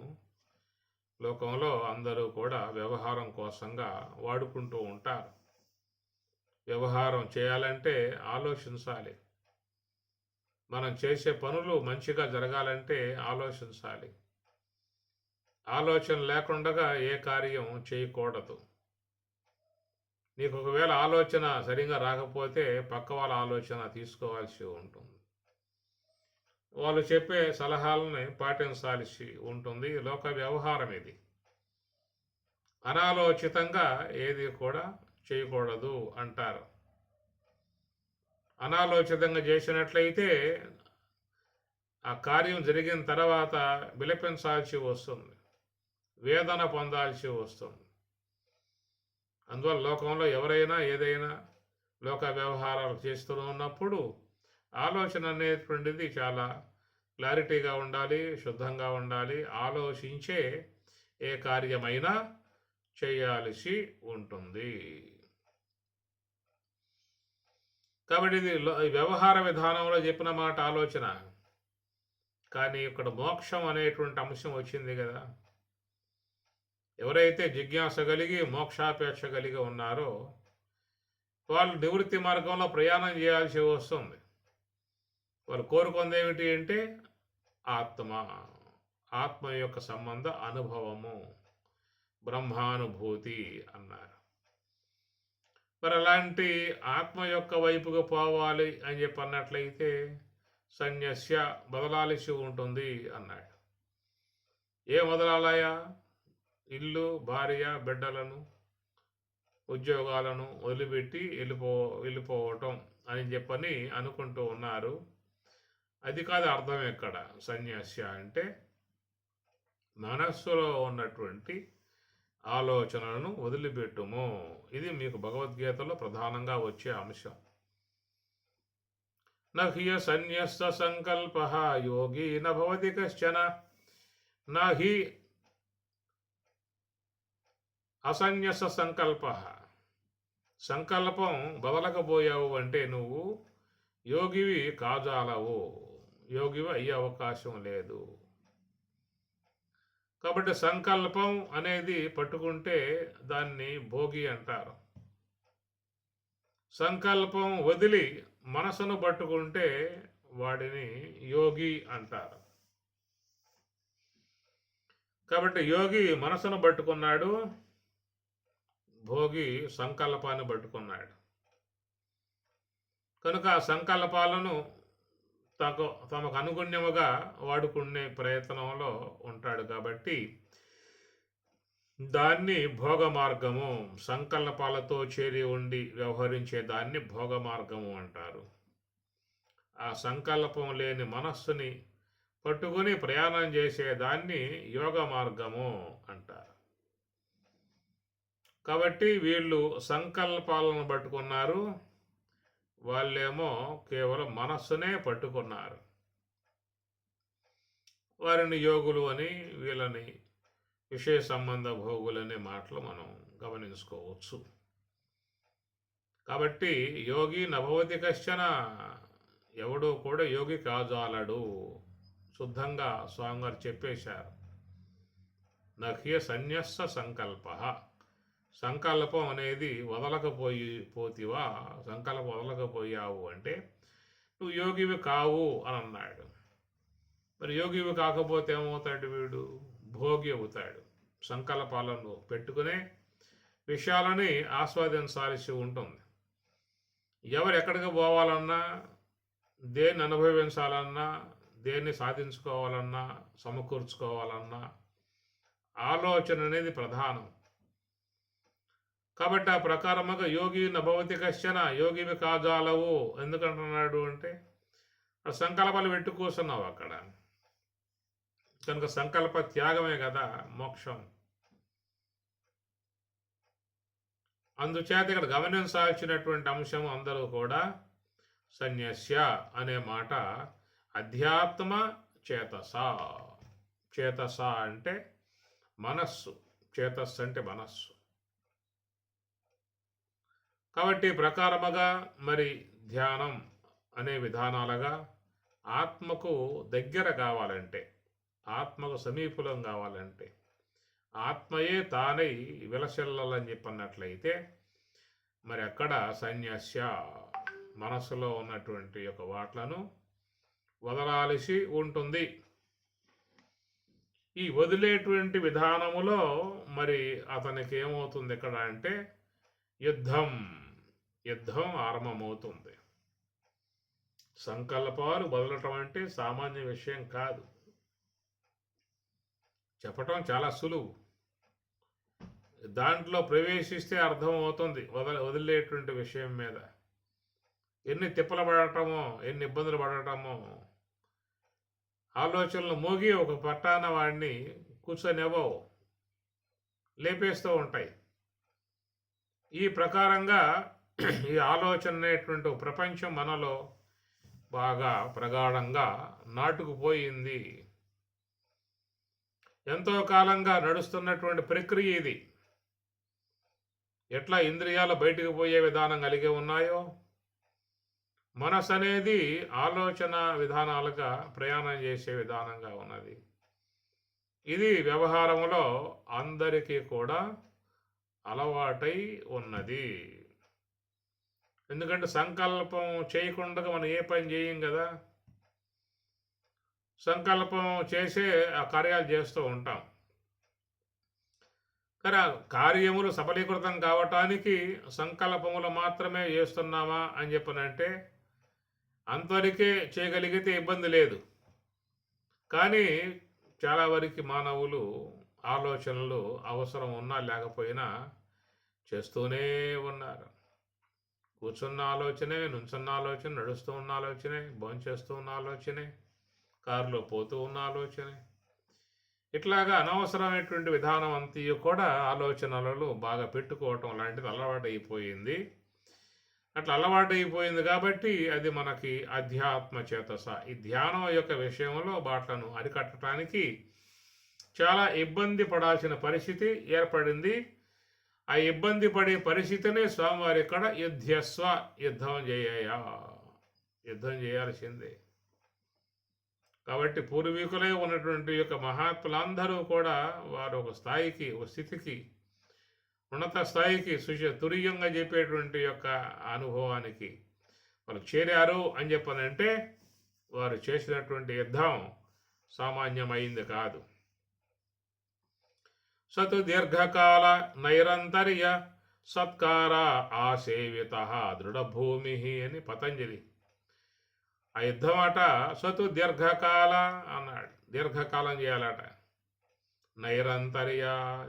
లోకంలో అందరూ కూడా వ్యవహారం కోసంగా వాడుకుంటూ ఉంటారు. వ్యవహారం చేయాలంటే ఆలోచించాలి. మనం చేసే పనులు మంచిగా జరగాలంటే ఆలోచించాలి. ఆలోచన లేకుండా ఏ కార్యం చేయకూడదు. నీకు ఒకవేళ ఆలోచన సరిగా రాకపోతే పక్క వాళ్ళ ఆలోచన తీసుకోవాల్సి ఉంటుంది. వాళ్ళు చెప్పే సలహాలని పాటించాల్సి ఉంటుంది. లోక వ్యవహారం ఇది. అనాలోచితంగా ఏది కూడా చేయకూడదు అంటారు. అనాలోచితంగా చేసినట్లయితే ఆ కార్యం జరిగిన తర్వాత విలపించాల్సి వస్తుంది, వేదన పొందాల్సి వస్తుంది. అందువల్ల లోకంలో ఎవరైనా ఏదైనా లోక వ్యవహారాలు చేస్తూ ఉన్నప్పుడు ఆలోచన అనేటువంటిది చాలా క్లారిటీగా ఉండాలి, శుద్ధంగా ఉండాలి. ఆలోచించే ఏ కార్యమైనా చేయాల్సి ఉంటుంది. కాబట్టి ఇది వ్యవహార విధానంలో చెప్పిన మాట ఆలోచన. కానీ ఇక్కడ మోక్షం అనేటువంటి అంశం వచ్చింది కదా. ఎవరైతే జిజ్ఞాస కలిగి మోక్షాపేక్ష కలిగి ఉన్నారో వాళ్ళు నివృత్తి మార్గంలో ప్రయాణం చేయాల్సి వస్తుంది. వాళ్ళు కోరుకుంది ఏమిటి అంటే ఆత్మ యొక్క సంబంధ అనుభవము, బ్రహ్మానుభూతి అన్నారు. మరి అలాంటి ఆత్మ యొక్క వైపుకు పోవాలి అని చెప్పి అన్నట్లయితే సన్యస్య బదలాల్సి ఉంటుంది అన్నాడు. ఏ వదలాలయా? ఇల్లు, భార్య, బిడ్డలను, ఉద్యోగాలను వదిలిపెట్టి వెళ్ళిపోవటం అని చెప్పని అనుకుంటూ ఉన్నారు. అది కాదు అర్థం ఎక్కడ. సన్యాస్య అంటే మనస్సులో ఉన్నటువంటి ఆలోచనలను వదిలిపెట్టుము. ఇది మీకు భగవద్గీతలో ప్రధానంగా వచ్చే అంశం. నహ్య సన్యస్త సంకల్ప యోగి నభవతి కశ్చన నహి అసన్యస సంకల్ప. సంకల్పం బదలకపోయావు అంటే నువ్వు యోగివి కాజాలవు, యోగివి అయ్యే అవకాశం లేదు. కాబట్టి సంకల్పం అనేది పట్టుకుంటే దాన్ని భోగి అంటారు. సంకల్పం వదిలి మనసును పట్టుకుంటే వాడిని యోగి అంటారు. కాబట్టి యోగి మనసును పట్టుకున్నాడు, భోగి సంకల్పాన్ని పట్టుకున్నాడు. కనుక ఆ సంకల్పాలను తమకు అనుగుణ్యముగా వాడుకునే ప్రయత్నంలో ఉంటాడు. కాబట్టి దాన్ని భోగ మార్గము, సంకల్పాలతో చేరి ఉండి వ్యవహరించే దాన్ని భోగ మార్గము అంటారు. ఆ సంకల్పం లేని మనస్సుని పట్టుకుని ప్రయాణం చేసేదాన్ని యోగ మార్గము అంటారు. కాబట్టి వీళ్ళు సంకల్పాలను పట్టుకున్నారు, వాళ్ళేమో కేవలం మనస్సునే పట్టుకున్నారు. వారిని యోగులు అని, వీళ్ళని విషయ సంబంధ భోగులనే మాటలు మనం గమనించుకోవచ్చు. కాబట్టి యోగి నభవతి కశ్చన, ఎవడో కూడా యోగి కాజాలడు. శుద్ధంగా స్వామివారు చెప్పేశారు. నహ్య సన్యస్త సంకల్ప. సంకల్పం అనేది పోతివా, సంకల్పం వదలకపోయావు అంటే నువ్వు యోగివి కావు అని అన్నాడు. మరి యోగివి కాకపోతే ఏమవుతాడు? వీడు భోగి అవుతాడు. సంకల్పాలను పెట్టుకునే విషయాలని ఆస్వాదించాల్సి ఉంటుంది. ఎవరు ఎక్కడికి పోవాలన్నా, దేన్ని అనుభవించాలన్నా, దేన్ని సాధించుకోవాలన్నా, సమకూర్చుకోవాలన్నా ఆలోచన అనేది ప్రధానం. కాబట్టి ఆ ప్రకారముగా యోగి నభవతి కశ్చన, యోగివి కాజాలవు. ఎందుకంటున్నాడు అంటే సంకల్పాలు పెట్టు కూర్చున్నావు అక్కడ. కనుక సంకల్ప త్యాగమే కదా మోక్షం. అందుచేత ఇక్కడ గమనించాల్సినటువంటి అంశం అందరూ కూడా సన్యాస్య అనే మాట అధ్యాత్మ చేతస. చేతస అంటే మనస్సు, చేతస్సు అంటే మనస్సు. కాబట్టి ప్రకారముగా మరి ధ్యానం అనే విధానాలుగా ఆత్మకు దగ్గర కావాలంటే, ఆత్మకు సమీపులం కావాలంటే, ఆత్మయే తానై విలసిల్లాలని చెప్పన్నట్లయితే మరి అక్కడ సన్యాస్య మనస్సులో ఉన్నటువంటి యొక్క వాట్లను వదలాల్సి ఉంటుంది. ఈ వదిలేటువంటి విధానములో మరి అతనికి ఏమవుతుంది ఇక్కడ అంటే యుద్ధం ఆరంభమవుతుంది. సంకల్పాలు వదలటం అంటే సామాన్య విషయం కాదు. చెప్పటం చాలా సులువు, దాంట్లో ప్రవేశిస్తే అర్థమవుతుంది వదిలేటువంటి విషయం మీద ఎన్ని తిప్పలు పడటమో, ఎన్ని ఇబ్బందులు పడటమో. ఆలోచనలు మోగి ఒక పట్టాన వాడిని కూర్చొనివ్వవు, లేపేస్తూ ఉంటాయి. ఈ ప్రకారంగా ఈ ఆలోచన అనేటువంటి ప్రపంచం మనలో బాగా ప్రగాఢంగా నాటుకుపోయింది. ఎంతో కాలంగా నడుస్తున్నటువంటి ప్రక్రియ ఇది. ఎట్లా ఇంద్రియాలు బయటకు పోయే విధానం కలిగి ఉన్నాయో, మనసు అనేది ఆలోచన విధానాలుగా ప్రయాణం చేసే విధానంగా ఉన్నది. ఇది వ్యవహారంలో అందరికీ కూడా అలవాటై ఉన్నది. ఎందుకంటే సంకల్పం చేయకుండా మనం ఏ పని చేయం కదా. సంకల్పం చేసే ఆ కార్యాలు చేస్తూ ఉంటాం. కానీ కార్యములు సఫలీకృతం కావటానికి సంకల్పములు మాత్రమే చేస్తున్నామా అని చెప్పనంటే అంతవరకే చేయగలిగితే ఇబ్బంది లేదు. కానీ చాలా వరకు మానవులు ఆలోచనలు అవసరం ఉన్నా లేకపోయినా చేస్తూనే ఉన్నారు. కూర్చున్న ఆలోచనే, నుంచున్న ఆలోచన, నడుస్తూ ఉన్న ఆలోచనే, భోంచేస్తూ ఉన్న ఆలోచనే, కారులో పోతూ ఉన్న ఆలోచనే. ఇట్లాగా అనవసరమైనటువంటి విధానం అంతయు కూడా ఆలోచనలలో బాగా పెట్టుకోవటం లాంటిది అలవాటు అయిపోయింది. అట్లా అలవాటు అయిపోయింది కాబట్టి అది మనకి అధ్యాత్మ చేతస. ఈ ధ్యానం యొక్క విషయంలో వాట్లను అరికట్టడానికి చాలా ఇబ్బంది పడాల్సిన పరిస్థితి ఏర్పడింది. ఆ ఇబ్బంది పడే పరిస్థితినే స్వామివారి ఇక్కడ యుద్ధస్వ, యుద్ధం చేయాల్సిందే. కాబట్టి పూర్వీకులే ఉన్నటువంటి యొక్క మహాత్ములందరూ కూడా వారు ఒక స్థాయికి, ఒక స్థితికి, ఉన్నత స్థాయికి తురీయంగా చెప్పేటువంటి యొక్క అనుభవానికి వాళ్ళు చేరారు అని చెప్పనంటే వారు చేసినటువంటి యుద్ధం సామాన్యమైంది కాదు. సతు దీర్ఘకాల నైరంతర్య సత్కార ఆసేవిత దృఢభూమి అని పతంజలి. ఆ యుద్ధం అట సతు దీర్ఘకాల అన్నాడు. దీర్ఘకాలం చేయాలట. నైరంతర్య,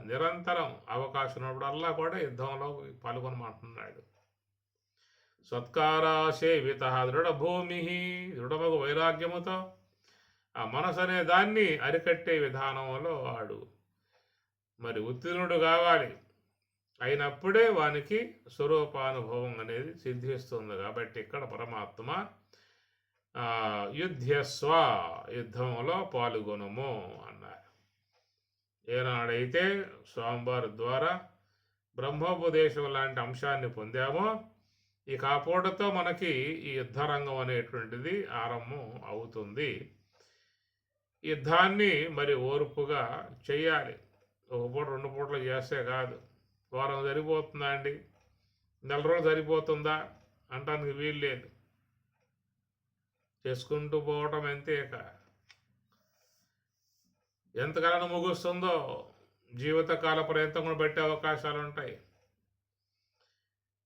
నిరంతరం అవకాశం ఉన్నప్పుడల్లా కూడా యుద్ధంలో పాల్గొనమంటున్నాడు. సత్కారాసేవిత దృఢభూమి, దృఢమగు వైరాగ్యముతో ఆ మనసు అనే దాన్ని అరికట్టే విధానంలో వాడు మరి ఉత్తీర్ణుడు కావాలి. అయినప్పుడే వానికి స్వరూపానుభవం అనేది సిద్ధిస్తుంది. కాబట్టి ఇక్కడ పరమాత్మ యుద్ధస్వ, యుద్ధంలో పాల్గొనము అన్నారు. ఏనాడైతే స్వామివారి ద్వారా బ్రహ్మోపదేశం లాంటి అంశాన్ని పొందామో ఈ కాపోటతో మనకి ఈ యుద్ధరంగం అనేటువంటిది ఆరంభం అవుతుంది. యుద్ధాన్ని మరి ఓర్పుగా చెయ్యాలి. ఒక పూట 2 పూటలు చేస్తే కాదు. వారం సరిపోతుందా అండి, నెల రోజులు సరిపోతుందా అంటానికి వీలు లేదు. చేసుకుంటూ పోవటం ఎంతేక ఎంతకాలం ముగుస్తుందో జీవితకాల పర్యంతం కూడా పెట్టే అవకాశాలు ఉంటాయి.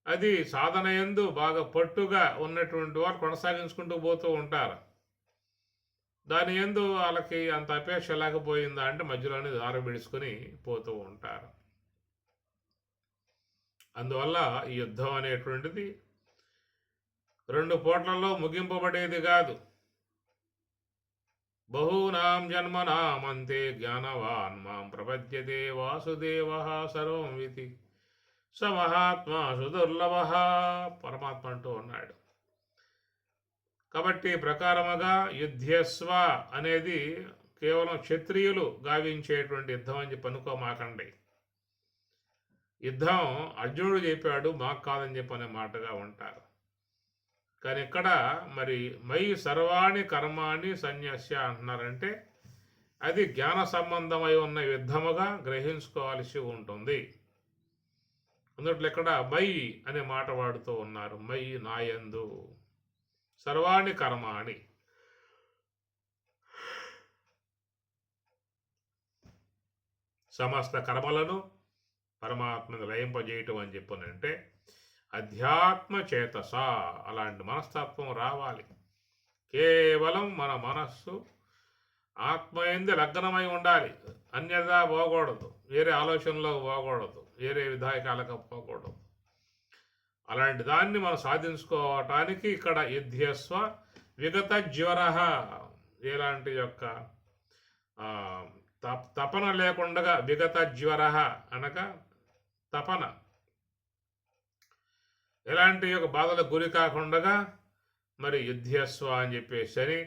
అది సాధన యందు బాగా పట్టుగా ఉన్నటువంటి వారు కొనసాగించుకుంటూ పోతూ ఉంటారు. దాని యందు వాళ్ళకి అంత అపేక్ష లేకపోయిందా అంటే మధ్యలోనే దారి విడుచుకొని పోతూ ఉంటారు. అందువల్ల ఈ యుద్ధం అనేటువంటిది 2 పూట్లలో ముగింపబడేది కాదు. బహూనాం జన్మనామంతే జ్ఞానవాన్ మాం ప్రపద్యతే వాసుదేవ సర్వం వితి స మహాత్మా సుదుర్లభ పరమాత్మ అంటూ ఉన్నాడు. కాబట్టి ప్రకారముగా యుద్ధస్వ అనేది కేవలం క్షత్రియులు గావించేటువంటి యుద్ధం అని చెప్పి అనుకోమాకండి. యుద్ధం అర్జునుడు చెప్పాడు, మాకు కాదని చెప్పనే మాటగా ఉంటారు. కానీ ఇక్కడ మరి మై సర్వాణి కర్మాణి సన్యస్య అంటున్నారంటే అది జ్ఞాన సంబంధమై ఉన్న యుద్ధముగా గ్రహించుకోవాల్సి ఉంటుంది. అందుట్లో ఇక్కడ మై అనే మాట వాడుతూ ఉన్నారు. మై నాయందు సర్వాణి కర్మాణి, సమస్త కర్మలను పరమాత్మను లయింపజేయటం అని చెప్పనంటే అధ్యాత్మ చేతస, అలాంటి మనస్తత్వం రావాలి. కేవలం మన మనస్సు ఆత్మయందు లగ్నమై ఉండాలి. అన్యదా పోకూడదు, వేరే ఆలోచనలో పోకూడదు, వేరే విధాయకాలకు పోకూడదు. అలాంటి దాన్ని మనం సాధించుకోవటానికి ఇక్కడ యుద్ధస్వ విగత జ్వర, ఎలాంటి యొక్క తపన లేకుండా, విగత జ్వర అనగా తపన, ఎలాంటి యొక్క బాధలకు గురి కాకుండా మరి యుద్ధస్వ అని చెప్పేసి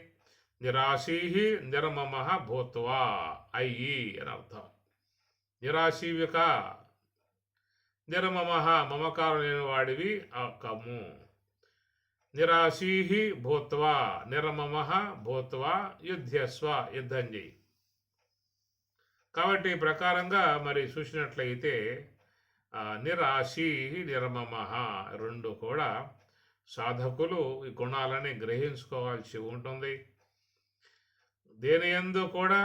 నిరాశీ నిర్మమ భూత్వా అయ్యి అని అర్థం. నిరాశీవిక, నిర్మమ మమకారం లేని వాడివి కమ్ము. నిరాశీ భూత్వా నిర్మమ భూత్వా యుద్ధస్వ, యుద్ధం చేయి. కాబట్టి ఈ ప్రకారంగా మరి చూసినట్లయితే నిరాశీ నిర్మమ 2 కూడా సాధకులు ఈ గుణాలని గ్రహించుకోవాల్సి ఉంటుంది. దేని యందు కూడా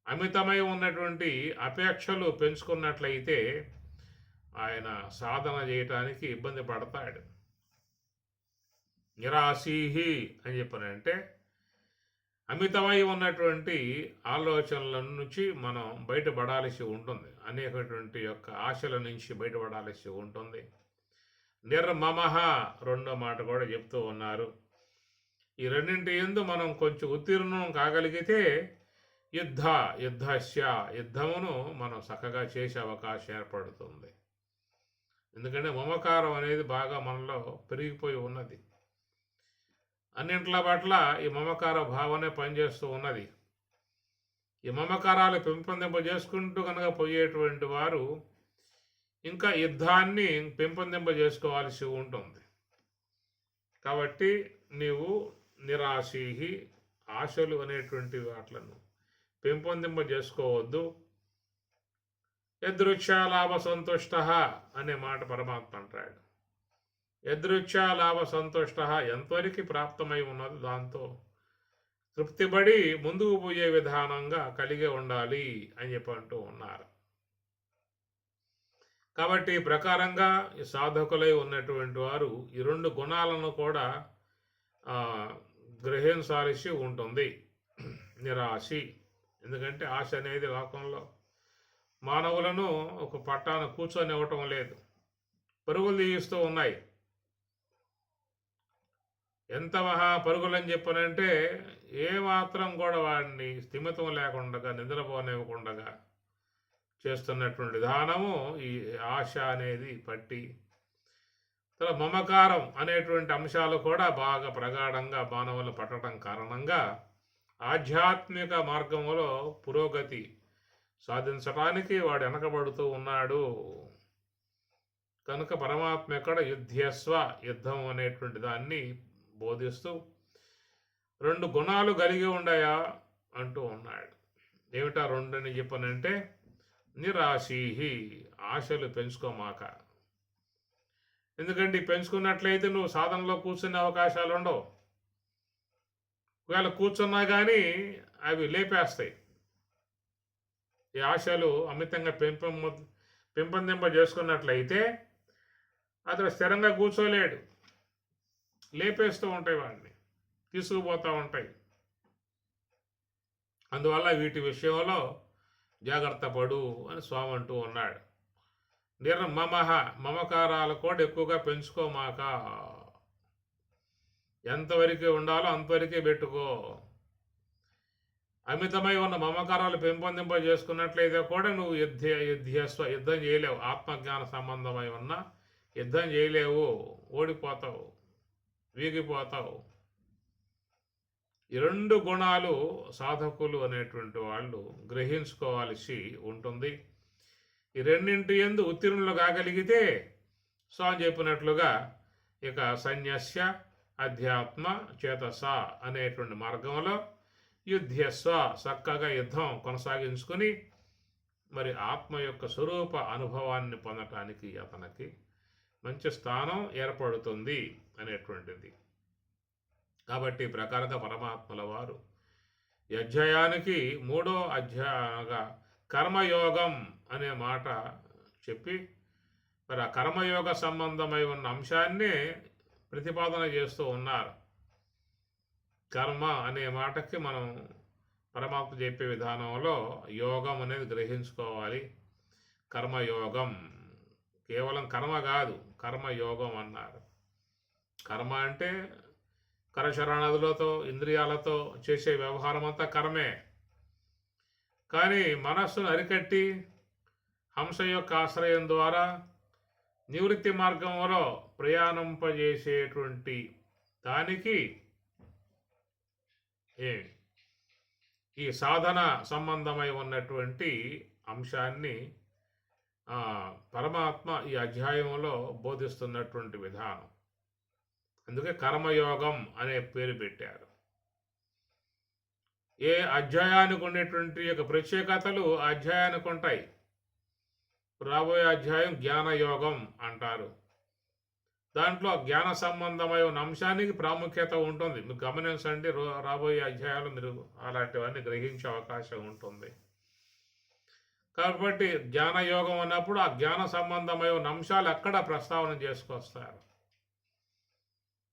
అమితమై ఉన్నటువంటి అపేక్షలు పెంచుకున్నట్లయితే ఆయన సాధన చేయటానికి ఇబ్బంది పడతాడు. నిరాశీ అని చెప్పనంటే అమితమై ఉన్నటువంటి ఆలోచనల నుంచి మనం బయటపడాల్సి ఉంటుంది. అనేకటువంటి యొక్క ఆశల నుంచి బయటపడాల్సి ఉంటుంది. నిర్మమః రెండో మాట కూడా చెప్తూ ఉన్నారు. ఈ రెండింటి యందు మనం కొంచెం ఉత్తీర్ణం కాగలిగితే యుద్ధస్య యుద్ధమును మనం చక్కగా చేసే అవకాశం ఏర్పడుతుంది. ఎందుకంటే మమకారం అనేది బాగా మనలో పెరిగిపోయి ఉన్నది. అన్నింట్ల పట్ల ఈ మమకార భావనే పనిచేస్తూ ఉన్నది. ఈ మమకారాలు పెంపొందింపజేసుకుంటూ కనుక పోయేటువంటి వారు ఇంకా యుద్ధాన్ని పెంపొందింపజేసుకోవాల్సి ఉంటుంది. కాబట్టి నీవు నిరాశీహి ఆశలు అనేటువంటి వాట్లను పెంపొందింపజేసుకోవద్దు. యదృచ్ఛా లాభ సంతుష్ట అనే మాట పరమాత్మ అంటాడు. యదృచ్ఛా లాభ సంతుష్ట ఎంతవరకు ప్రాప్తమై ఉన్నదో దాంతో తృప్తిపడి ముందుకు పోయే విధానంగా కలిగి ఉండాలి అని చెప్పి అంటూ ఉన్నారు. కాబట్టి ఈ ప్రకారంగా ఈ సాధకులై ఉన్నటువంటి వారు ఈ రెండు గుణాలను కూడా గ్రహించాల్సి ఉంటుంది. నిరాశి, ఎందుకంటే ఆశ అనేది లోకంలో మానవులను ఒక పట్టాన కూర్చొని ఇవ్వటం లేదు, పరుగులు తీయిస్తూ ఉన్నాయి. ఎంత మహా పరుగులని చెప్పనంటే ఏమాత్రం కూడా వాడిని స్థిమితం లేకుండా నిద్రపోనివ్వకుండా చేస్తున్నటువంటి విధానము ఈ ఆశ అనేది పట్టి, తర్వాత మమకారం అనేటువంటి అంశాలు కూడా బాగా ప్రగాఢంగా మానవులు పట్టడం కారణంగా ఆధ్యాత్మిక మార్గంలో పురోగతి సాధించడానికి వాడు వెనకబడుతూ ఉన్నాడు. కనుక పరమాత్మ ఎక్కడ యుద్ధస్వ యుద్ధం అనేటువంటి దాన్ని బోధిస్తూ రెండు గుణాలు కలిగి ఉండయా అంటూ ఉన్నాడు. ఏమిటా రెండని చెప్పనంటే నిరాశీహి ఆశలు పెంచుకోమాక. ఎందుకంటే పెంచుకున్నట్లయితే నువ్వు సాధనలో కూర్చునే అవకాశాలు ఉండవు. ఒకవేళ కూర్చున్నా కానీ అవి లేపేస్తాయి. ఈ ఆశలు అమితంగా పెంపొందింపజేసుకున్నట్లయితే అతడు స్థిరంగా కూర్చోలేడు, లేపేస్తూ ఉంటాయి, వాడిని తీసుకుపోతూ ఉంటాయి. అందువల్ల వీటి విషయంలో జాగ్రత్త పడు అని స్వామి అంటూ ఉన్నాడు. నిర్మమః మమకారాలు కూడా ఎక్కువగా పెంచుకోమాక. ఎంతవరకు ఉండాలో అంతవరకే పెట్టుకో. అమితమై ఉన్న మమకారాలు పెంపొందింపజేసుకున్నట్లయితే కూడా నువ్వు యుద్ధం చేయలేవు. ఆత్మజ్ఞాన సంబంధమై ఉన్న యుద్ధం చేయలేవు, ఓడిపోతావు, వీగిపోతావు. ఈ రెండు గుణాలు సాధకులు అనేటువంటి వాళ్ళు గ్రహించుకోవాల్సి ఉంటుంది. ఈ రెండింటి యందు ఉత్తీర్ణులు కాగలిగితే స్వామి చెప్పినట్లుగా ఇక సన్యస్య అధ్యాత్మ చేతస అనేటువంటి మార్గంలో యుద్ధస్వ చక్కగా యుద్ధం కొనసాగించుకుని మరి ఆత్మ యొక్క స్వరూప అనుభవాన్ని పొందటానికి అతనికి మంచి స్థానం ఏర్పడుతుంది అనేటువంటిది. కాబట్టి ప్రకారంగా పరమాత్మల వారు ఈ అధ్యాయానికి మూడో అధ్యాయంగా కర్మయోగం అనే మాట చెప్పి మరి ఆ కర్మయోగ సంబంధమై ఉన్న అంశాన్ని ప్రతిపాదన చేస్తూ ఉన్నారు. కర్మ అనే మాటకి మనం పరమాత్మ చెప్పే విధానంలో యోగం అనేది గ్రహించుకోవాలి. కర్మయోగం కేవలం కర్మ కాదు, కర్మయోగం అన్నారు. కర్మ అంటే కరచరణాదులతో ఇంద్రియాలతో చేసే వ్యవహారం అంతా కర్మే. కానీ మనస్సును అరికట్టి హంస యొక్క ఆశ్రయం ద్వారా నివృత్తి మార్గంలో ప్రయాణింపజేసేటువంటి దానికి ఈ సాధన సంబంధమై ఉన్నటువంటి అంశాన్ని పరమాత్మ ఈ అధ్యాయంలో బోధిస్తున్నటువంటి విధానం. అందుకే కర్మయోగం అనే పేరు పెట్టారు. ఏ అధ్యాయానికి ఉండేటువంటి యొక్క ప్రత్యేకతలు అధ్యాయానికి ఉంటాయి. రాబోయే అధ్యాయం జ్ఞానయోగం అంటారు. దాంట్లో జ్ఞాన సంబంధమై ఉన్న అంశానికి ప్రాముఖ్యత ఉంటుంది. మీరు గమనించండి, రాబోయే అధ్యాయాలు మీరు అలాంటివన్నీ గ్రహించే అవకాశం ఉంటుంది. కాబట్టి జ్ఞానయోగం అన్నప్పుడు ఆ జ్ఞాన సంబంధమై ఉన్న అంశాలు అక్కడ ప్రస్తావన చేసుకొస్తారు.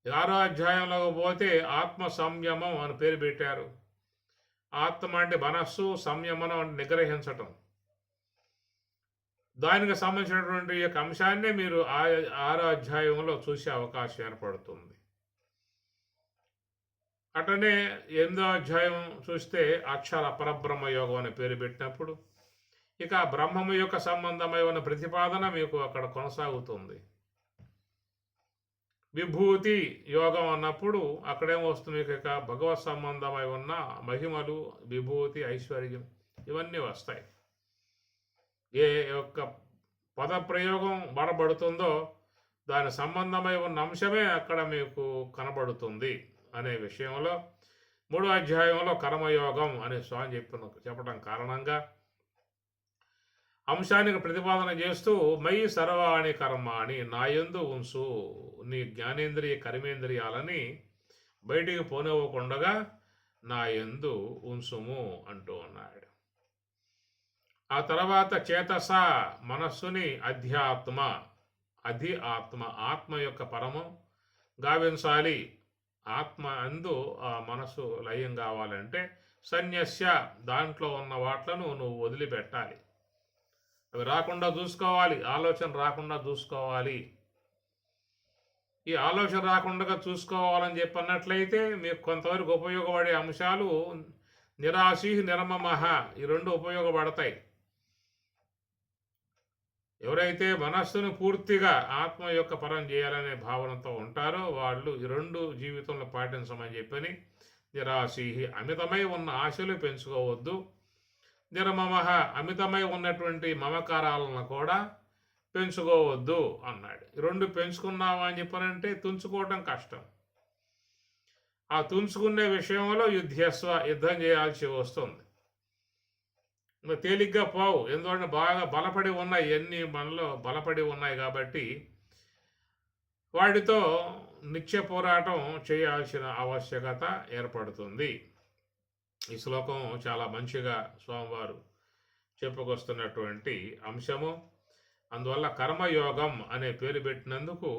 6వ అధ్యాయంలో పోతే ఆత్మ సంయమం అని పేరు పెట్టారు. ఆత్మ అంటే మనస్సు, సంయమనం అంటే నిగ్రహించటం. దానికి సంబంధించినటువంటి యొక్క అంశాన్నే మీరు 6వ అధ్యాయంలో చూసే అవకాశం ఏర్పడుతుంది. అట్లనే 8వ అధ్యాయం చూస్తే అక్షర పరబ్రహ్మ యోగం అనే పేరు పెట్టినప్పుడు ఇక బ్రహ్మము యొక్క సంబంధమైన ప్రతిపాదన మీకు అక్కడ కొనసాగుతుంది. విభూతి యోగం అన్నప్పుడు అక్కడేమొస్తుంది, ఇక భగవత్ సంబంధమై ఉన్న మహిమలు, విభూతి, ఐశ్వర్యం ఇవన్నీ వస్తాయి. ఏ యొక్క పదప్రయోగం వాడబడుతుందో దాని సంబంధమై ఉన్న అంశమే అక్కడ మీకు కనబడుతుంది అనే విషయంలో 3వ అధ్యాయంలో కర్మయోగం అనే స్వామి చెప్పడం కారణంగా అంశానికి ప్రతిపాదన చేస్తూ మయి సర్వాణి కర్మాణి నాయందు ఉంచు, నీ జ్ఞానేంద్రియ కర్మేంద్రియాలని బయటికి పోనివ్వకుండగా నాయందు ఉంచుము అంటూ ఉన్నాడు. ఆ తర్వాత చేతస మనస్సుని ఆత్మ యొక్క పరమం గావించాలి. ఆత్మ అందు ఆ మనసు లయం కావాలంటే సన్యస్య దాంట్లో ఉన్న వాట్లను నువ్వు వదిలిపెట్టాలి. అవి రాకుండా చూసుకోవాలి, ఆలోచన రాకుండా చూసుకోవాలి. ఈ ఆలోచన రాకుండా చూసుకోవాలని చెప్పన్నట్లయితే మీకు కొంతవరకు ఉపయోగపడే అంశాలు నిరాశీ నిర్మమః ఈ 2 ఉపయోగపడతాయి. ఎవరైతే మనస్సును పూర్తిగా ఆత్మ యొక్క పరం చేయాలనే భావనతో ఉంటారో వాళ్ళు ఈ 2 జీవితంలో పాటించమని చెప్పని నిరాశీ అమితమై ఉన్న ఆశలు పెంచుకోవద్దు, నిర్మమః అమితమై ఉన్నటువంటి మమకారాలను కూడా పెంచుకోవద్దు అన్నాడు. ఈ 2 పెంచుకున్నావా అని చెప్పనంటే తుంచుకోవటం కష్టం. ఆ తుంచుకునే విషయంలో యుద్ధం చేయాల్సి వస్తుంది. తేలిగ్గా పోవు, ఎందుకంటే బాగా బలపడి ఉన్నాయి, ఎన్ని మనలో బలపడి ఉన్నాయి కాబట్టి వాటితో నిత్య పోరాటం చేయాల్సిన ఆవశ్యకత ఏర్పడుతుంది. ఈ శ్లోకం చాలా మంచిగా స్వామివారు చెప్పుకొస్తున్నటువంటి అంశము. అందువల్ల కర్మయోగం అనే పేరు పెట్టినందుకు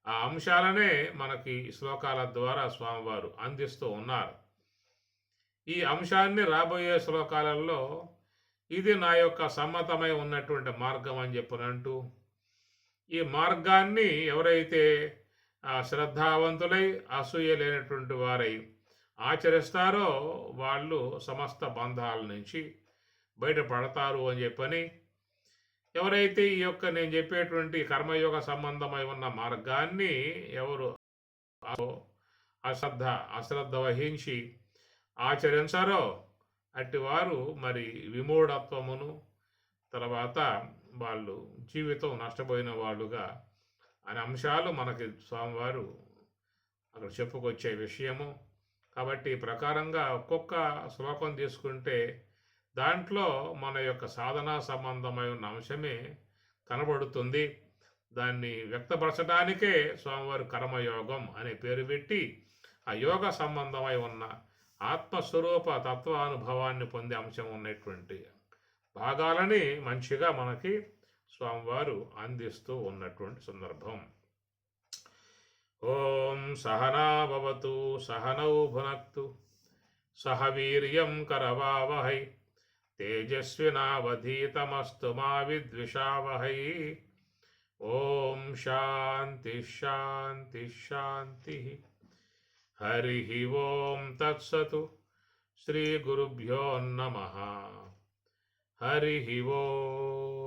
ఆ అంశాలనే మనకి శ్లోకాల ద్వారా స్వామివారు అందిస్తూ ఉన్నారు. ఈ అంశాన్ని రాబోయే శ్లోకాలలో ఇది నా యొక్క సమ్మతమై ఉన్నటువంటి మార్గం అని చెప్పనంటూ ఈ మార్గాన్ని ఎవరైతే శ్రద్ధావంతులై అసూయ లేనటువంటి వారై ఆచరిస్తారో వాళ్ళు సమస్త బంధాల నుంచి బయటపడతారు అని చెప్పని, ఎవరైతే ఈ యొక్క నేను చెప్పేటువంటి కర్మయోగ సంబంధమై ఉన్న మార్గాన్ని ఎవరు అశ్రద్ధ వహించి ఆచరించారో అట్టివారు మరి విమూఢత్వమును తర్వాత వాళ్ళు జీవితం నష్టపోయిన వాళ్ళుగా అనే అంశాలు మనకి స్వామివారు అక్కడ చెప్పుకొచ్చే విషయము. కాబట్టి ఈ ప్రకారంగా ఒక్కొక్క శ్లోకం తీసుకుంటే దాంట్లో మన యొక్క సాధనా సంబంధమై ఉన్న అంశమే కనబడుతుంది. దాన్ని వ్యక్తపరచడానికే స్వామివారు కర్మయోగం అనే పేరు పెట్టి ఆ యోగ సంబంధమై ఉన్న ఆత్మస్వరూప తత్వానుభవాన్ని పొందే అంశం ఉన్నటువంటి భాగాలని మంచిగా మనకి స్వామివారు అందిస్తూ ఉన్నటువంటి సందర్భం. ఓం సహనా భవతు సహనౌ భునక్తు సహ వీర్యం కరవావహై తేజస్వినావధీతమస్తు మా విద్విషావహై. ఓం శాంతి శాంతి శాంతి. హరి ఓం తత్సతు. శ్రీ గురుభ్యో నమః. హరి ఓం.